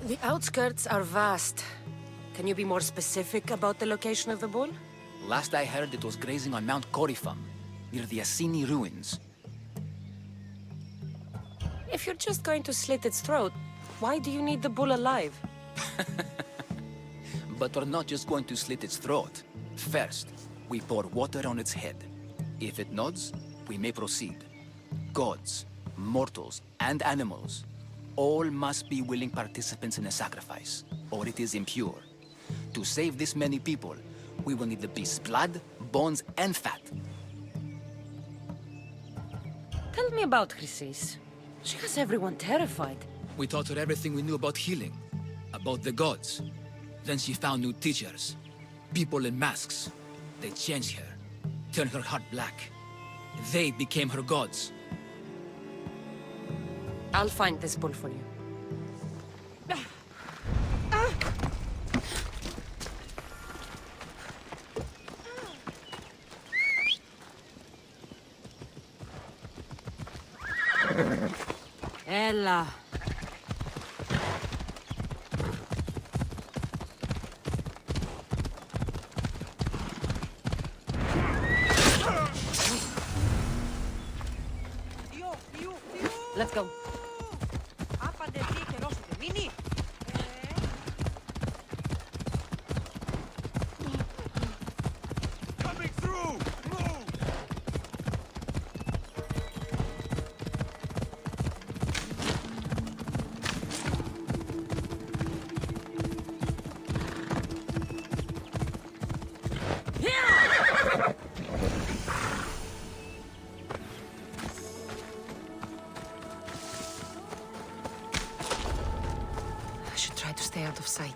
The outskirts are vast. Can you be more specific about the location of the bull? Last I heard, it was grazing on Mount Corifum, near the Assini ruins. If you're just going to slit its throat, why do you need the bull alive? But we're not just going to slit its throat. First, we pour water on its head. If it nods, we may proceed. Gods, mortals, and animals, all must be willing participants in a sacrifice, or it is impure. To save this many people, we will need the beast's blood, bones, and fat. Tell me about Chrysis. She has everyone terrified. We taught her everything we knew about healing, about the gods. Then she found new teachers, people in masks. They changed her, turned her heart black. They became her gods. I'll find this bull for you. Ella. Let's go. Coming through! Move! I should try to stay out of sight.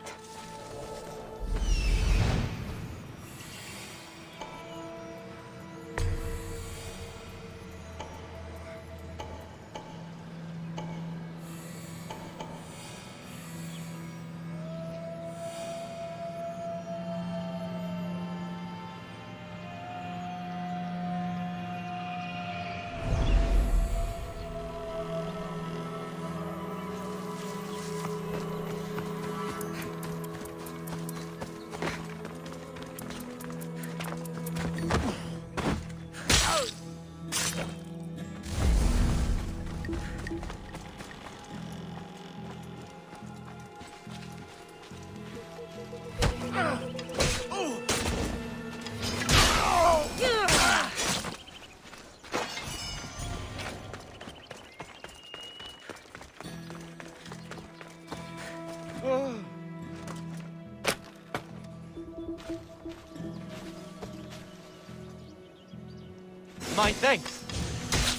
My thanks.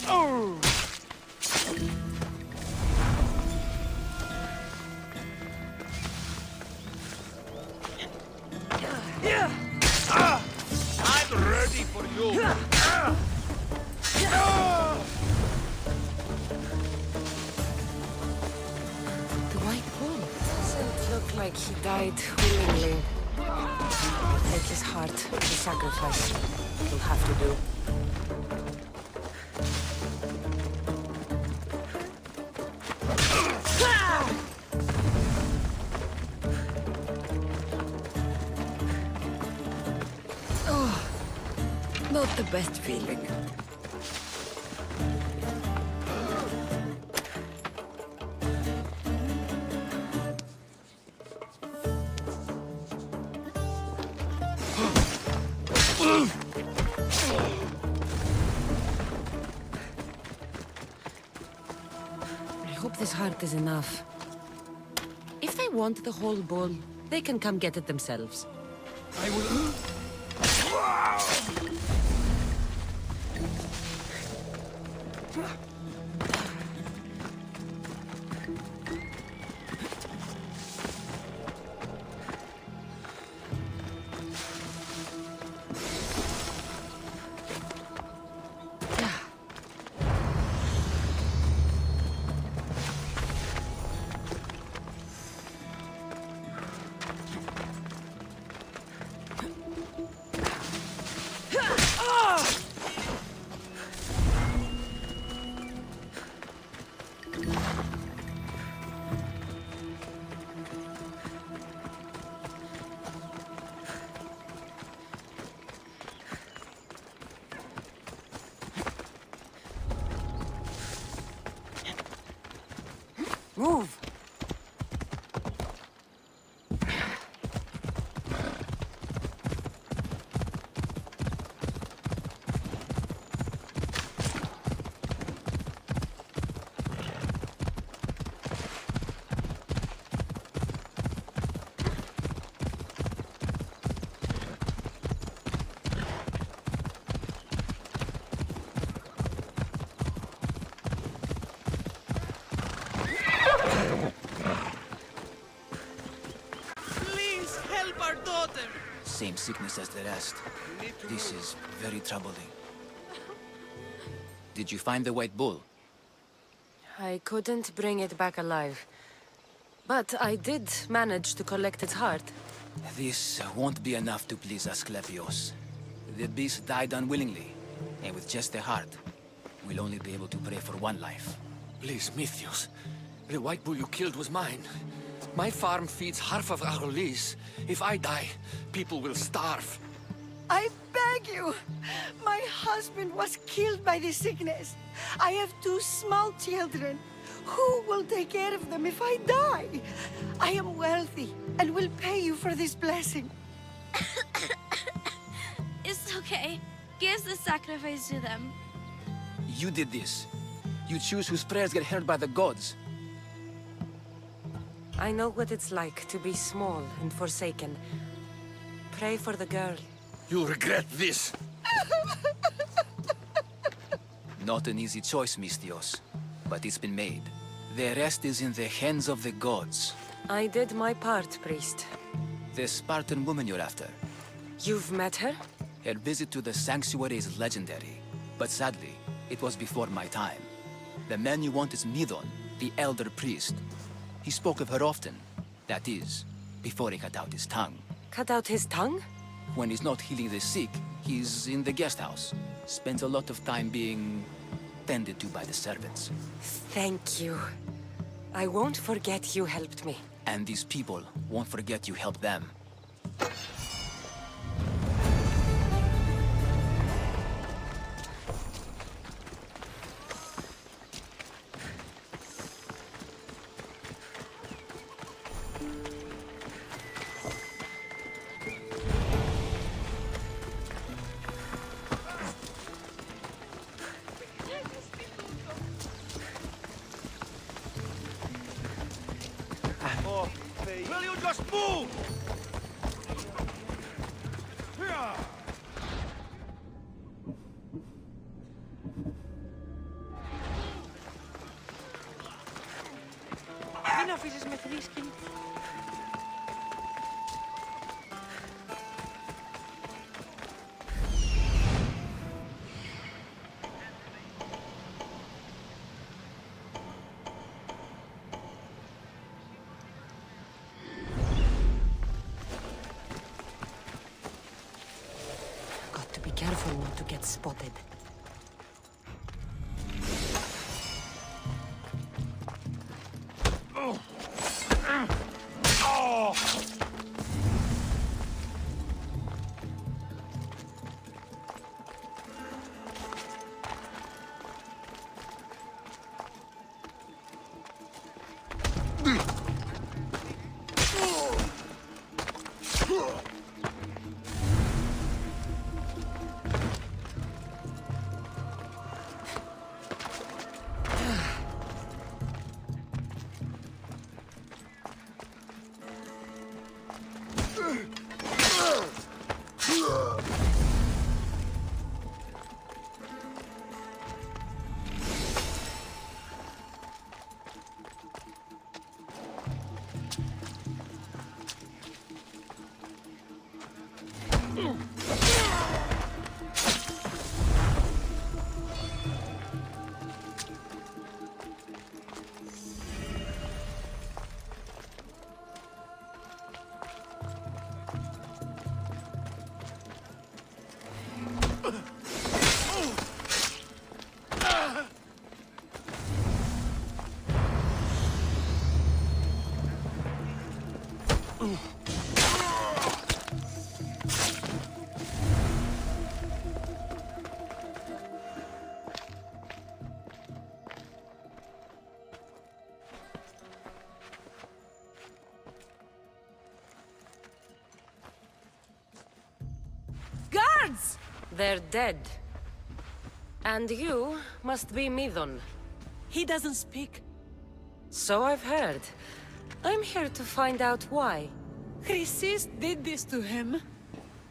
Oh! I'm ready for you! The white bull doesn't look like he died willingly. Take his heart, the sacrifice. You'll have to do. Ah! not the best feeling. I hope this heart is enough. If they want the whole bull, they can come get it themselves. I will... Move! Same sickness as the rest. This is very troubling. Did you find the white bull? I couldn't bring it back alive. But I did manage to collect its heart. This won't be enough to please Asklepios. The beast died unwillingly, and with just the heart, we'll only be able to pray for one life. Please, Mythios. The white bull you killed was mine. My farm feeds half of Arulis. If I die, people will starve. I beg you! My husband was killed by this sickness. I have 2 small children. Who will take care of them if I die? I am wealthy and will pay you for this blessing. It's okay. Give the sacrifice to them. You did this. You choose whose prayers get heard by the gods. I know what it's like to be small and forsaken. Pray for the girl. You'll regret this. Not an easy choice, Mystios, but it's been made. The rest is in the hands of the gods. I did my part, priest. The Spartan woman you're after. You've met her? Her visit to the sanctuary is legendary, but sadly, it was before my time. The man you want is Midon, the elder priest. He spoke of her often. That is, before he cut out his tongue. Cut out his tongue? When he's not healing the sick, he's in the guest house. Spends a lot of time being tended to by the servants. Thank you. I won't forget you helped me. And these people won't forget you helped them. Will you just move? Μην αφήσεις με θρήσκη. Careful not to get spotted. Guards! They're dead. And you must be Midon. He doesn't speak. So I've heard. I'm here to find out why. Chrysis did this to him.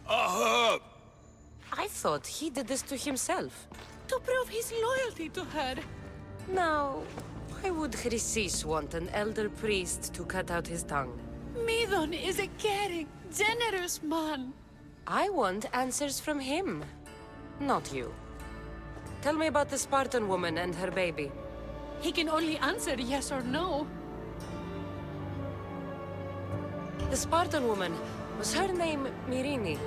I thought he did this to himself. To prove his loyalty to her. Now, why would Chrysis want an elder priest to cut out his tongue? Midon is a caring, generous man. I want answers from him, not you. Tell me about the Spartan woman and her baby. He can only answer yes or no. The Spartan woman, was her name Mirini?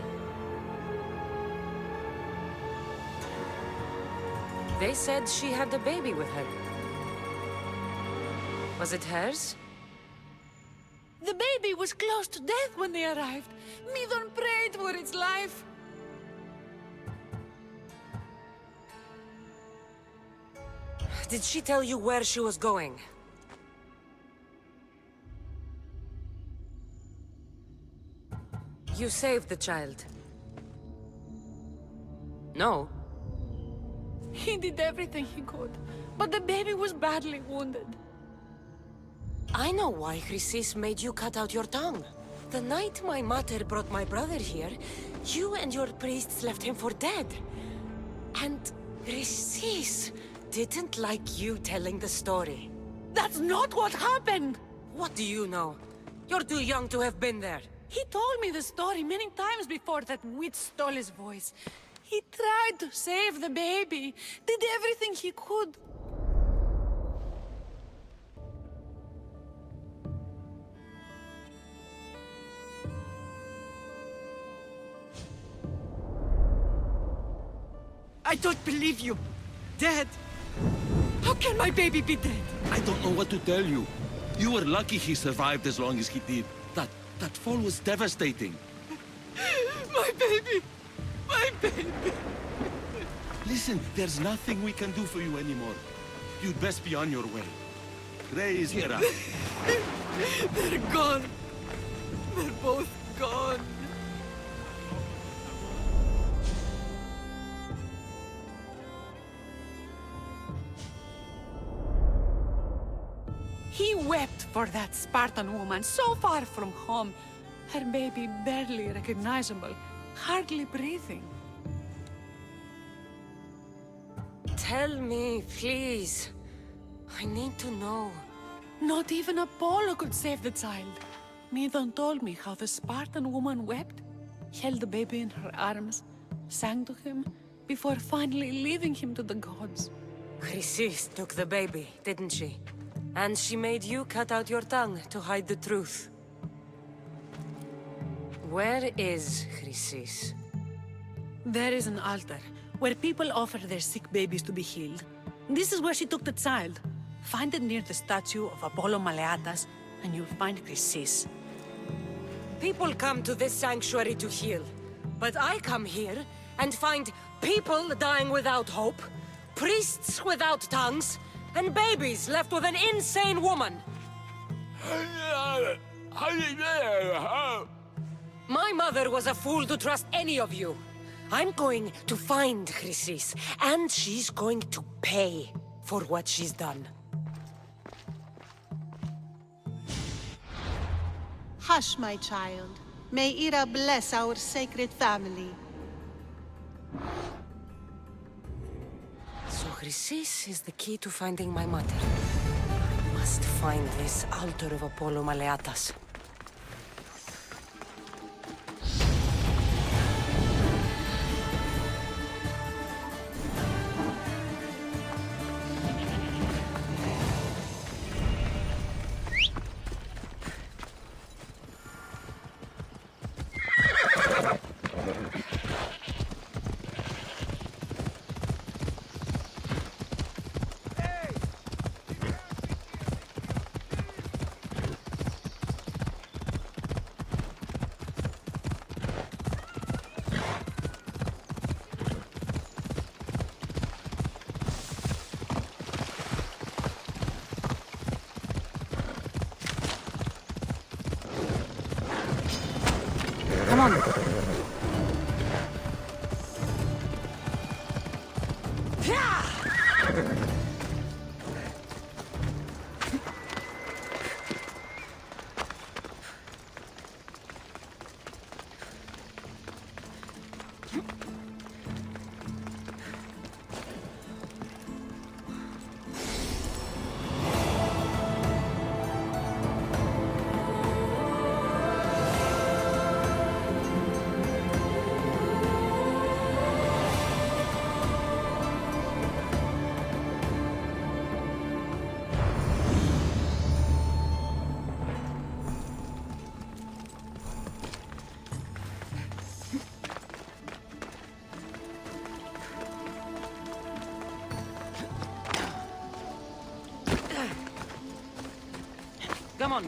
They said she had a baby with her. Was it hers? The baby was close to death when they arrived. Midon prayed for its life. Did she tell you where she was going? You saved the child. No? He did everything he could, but the baby was badly wounded. I know why Chrysis made you cut out your tongue. The night my mother brought my brother here, you and your priests left him for dead. And Chrysis didn't like you telling the story. That's not what happened! What do you know? You're too young to have been there. He told me the story many times before that witch stole his voice. He tried to save the baby, did everything he could. I don't believe you. Dead? How can my baby be dead? I don't know what to tell you. You were lucky he survived as long as he did. That fall was devastating. My baby! My baby! Listen, there's nothing we can do for you anymore. You'd best be on your way. Praise Hera. They're gone. They're both gone. He wept for that Spartan woman so far from home. Her baby barely recognizable, hardly breathing. Tell me, please. I need to know. Not even Apollo could save the child. Midon told me how the Spartan woman wept, held the baby in her arms, sang to him, before finally leaving him to the gods. Chrysis took the baby, didn't she? And she made you cut out your tongue to hide the truth. Where is Chrysis? There is an altar, where people offer their sick babies to be healed. This is where she took the child. Find it near the statue of Apollo Maleatas, and you'll find Chrysis. People come to this sanctuary to heal. But I come here and find people dying without hope, priests without tongues, and babies left with an insane woman. My mother was a fool to trust any of you. I'm going to find Chrysis, and she's going to pay for what she's done. Hush, my child. May Ira bless our sacred family. So Chrysis is the key to finding my mother. I must find this altar of Apollo Maleatas. on! Come on.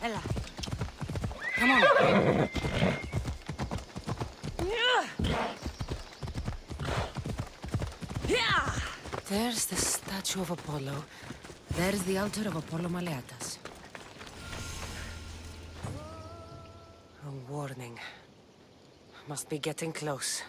Ella. Come on. There's the statue of Apollo. There's the altar of Apollo Maleatas. A warning. Must be getting close.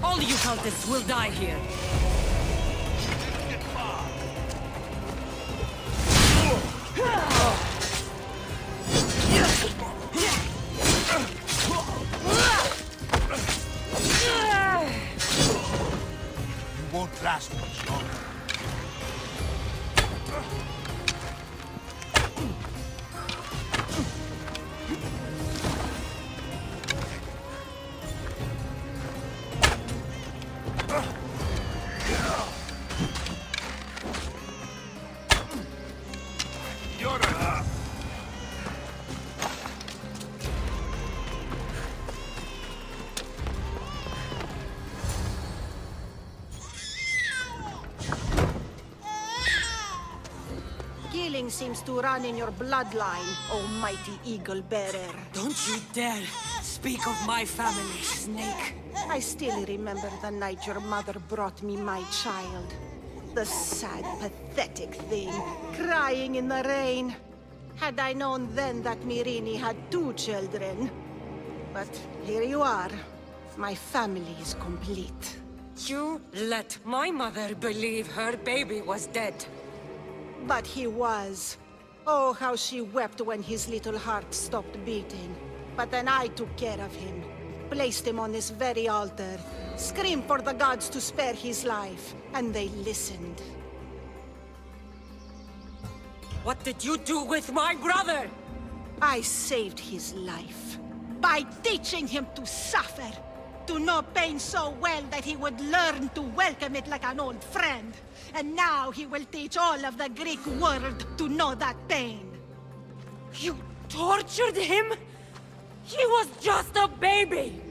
All you cultists will die here. You won't last much longer. Killing seems to run in your bloodline, almighty eagle bearer. Don't you dare speak of my family, snake. I still remember the night your mother brought me my child. The sad, pathetic thing, crying in the rain. Had I known then that Mirini had 2 children. But here you are. My family is complete. You let my mother believe her baby was dead. But he was. Oh, how she wept when his little heart stopped beating. But then I took care of him. Placed him on this very altar. Screamed for the gods to spare his life. And they listened. What did you do with my brother? I saved his life. By teaching him to suffer. To know pain so well that he would learn to welcome it like an old friend. And now he will teach all of the Greek world to know that pain. You tortured him? He was just a baby!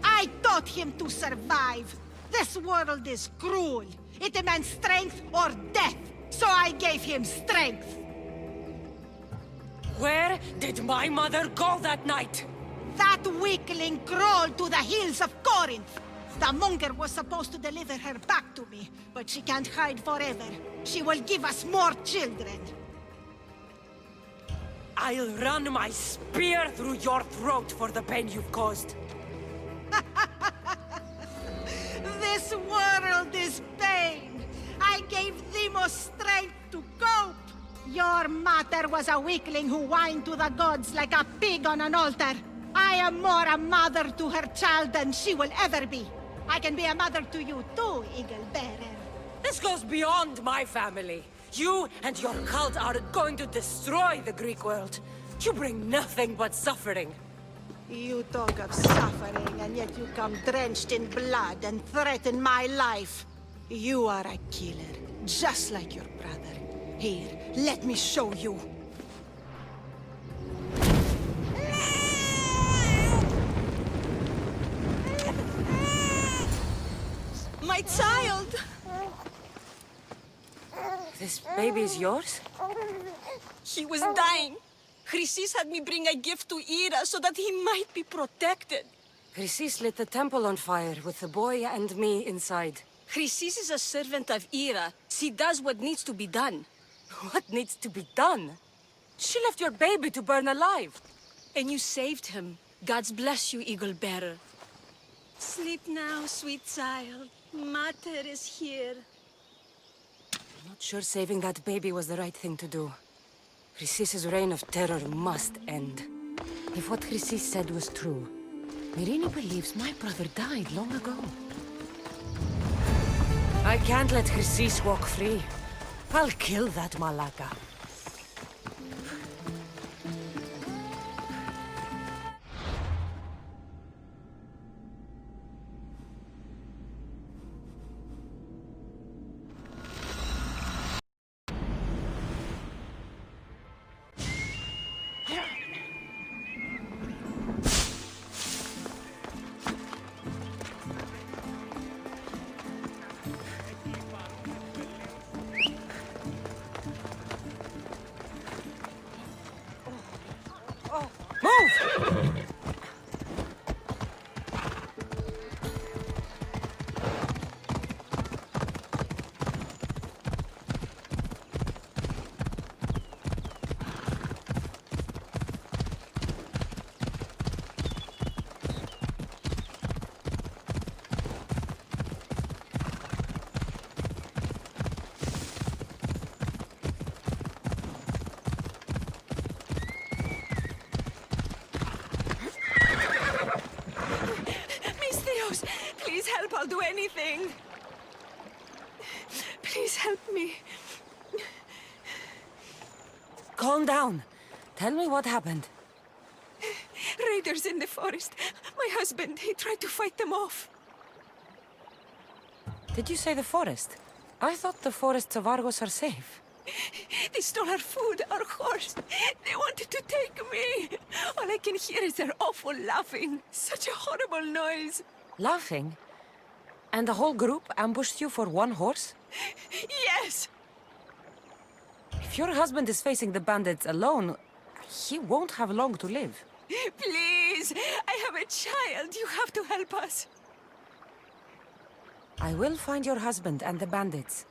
I taught him to survive. This world is cruel. It demands strength or death. So I gave him strength. Where did my mother go that night? That weakling crawled to the hills of Corinth. The monger was supposed to deliver her back to me, but she can't hide forever. She will give us more children. I'll run my spear through your throat for the pain you've caused. This world is pain. I gave Demos strength to cope. Your mother was a weakling who whined to the gods like a pig on an altar. I am more a mother to her child than she will ever be. I can be a mother to you too, Eagle Bearer. This goes beyond my family. You and your cult are going to destroy the Greek world. You bring nothing but suffering. You talk of suffering, and yet you come drenched in blood and threaten my life. You are a killer, just like your brother. Here, let me show you. My child! This baby is yours? He was dying. Chrysis had me bring a gift to Ira so that he might be protected. Chrysis lit the temple on fire with the boy and me inside. Chrysis is a servant of Ira. She does what needs to be done. What needs to be done? She left your baby to burn alive. And you saved him. God's bless you, Eagle Bearer. Sleep now, sweet child. Mater is here. I'm not sure saving that baby was the right thing to do. Chrysis' reign of terror must end. If what Chrysis said was true, Myrine believes my brother died long ago. I can't let Chrysis walk free. I'll kill that Malaka. Please help, I'll do anything. Please help me. Calm down. Tell me what happened. Raiders in the forest. My husband, he tried to fight them off. Did you say the forest? I thought the forests of Argos are safe. They stole our food, our horse. They wanted to take me. All I can hear is their awful laughing. Such a horrible noise. Laughing? And the whole group ambushed you for one horse? Yes! If your husband is facing the bandits alone, he won't have long to live. Please! I have a child. You have to help us. I will find your husband and the bandits.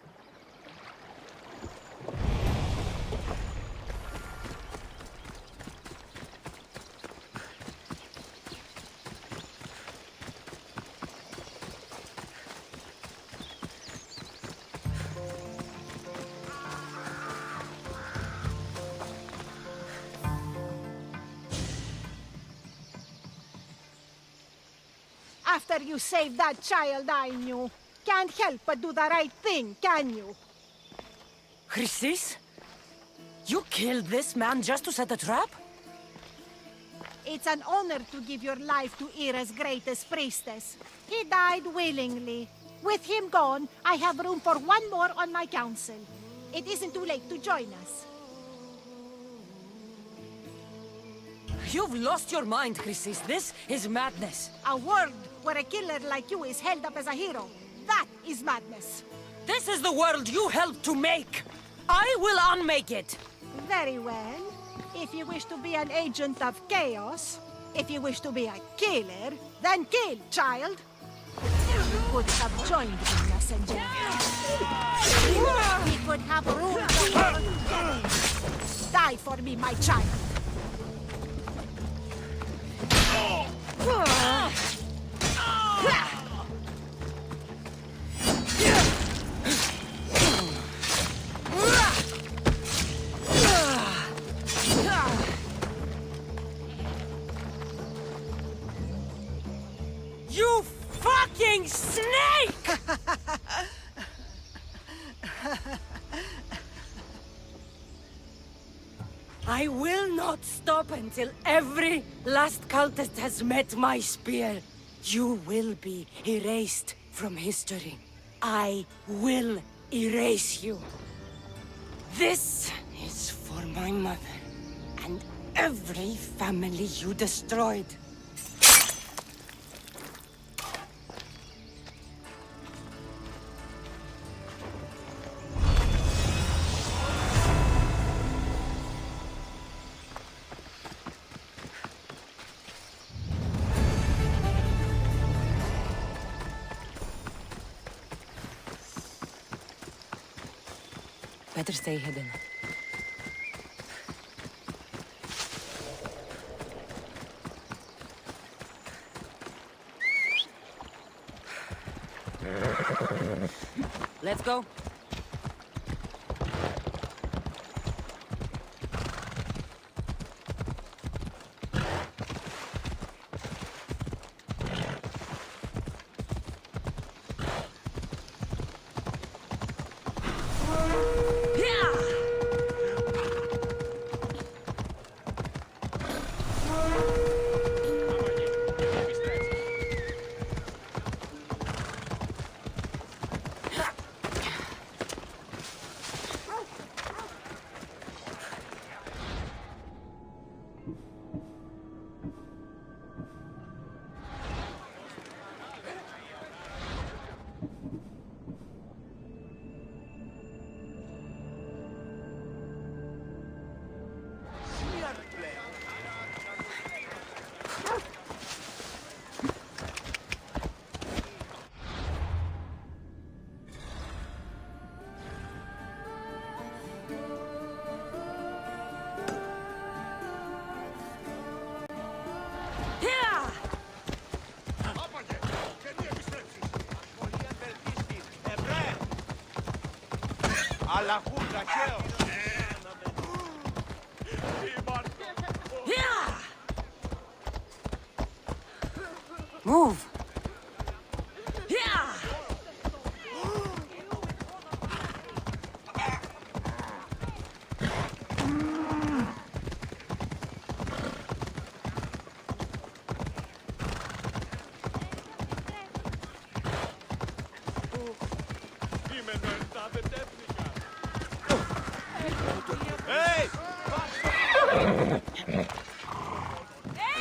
After you saved that child I knew, can't help but do the right thing, can you? Chrysis? You killed this man just to set a trap? It's an honor to give your life to Ira's greatest priestess. He died willingly. With him gone, I have room for one more on my council. It isn't too late to join us. You've lost your mind, Chrysis. This is madness. A world where a killer like you is held up as a hero. That is madness. This is the world you helped to make. I will unmake it. Very well. If you wish to be an agent of chaos, if you wish to be a killer, then kill, child. You could have joined me, messenger. We could have ruled the world together. Die for me, my child. You fucking snake! I will not stop until every last cultist has met my spear. You will be erased from history. I will erase you. This is for my mother and every family you destroyed. Better stay hidden. Let's go. Alla junta, Move.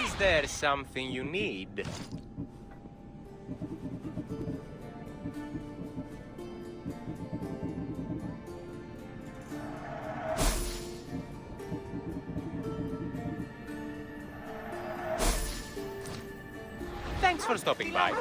Is there something you need? Thanks for stopping by.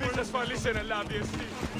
Μην ασφαλείς ένα λάδι εσύ.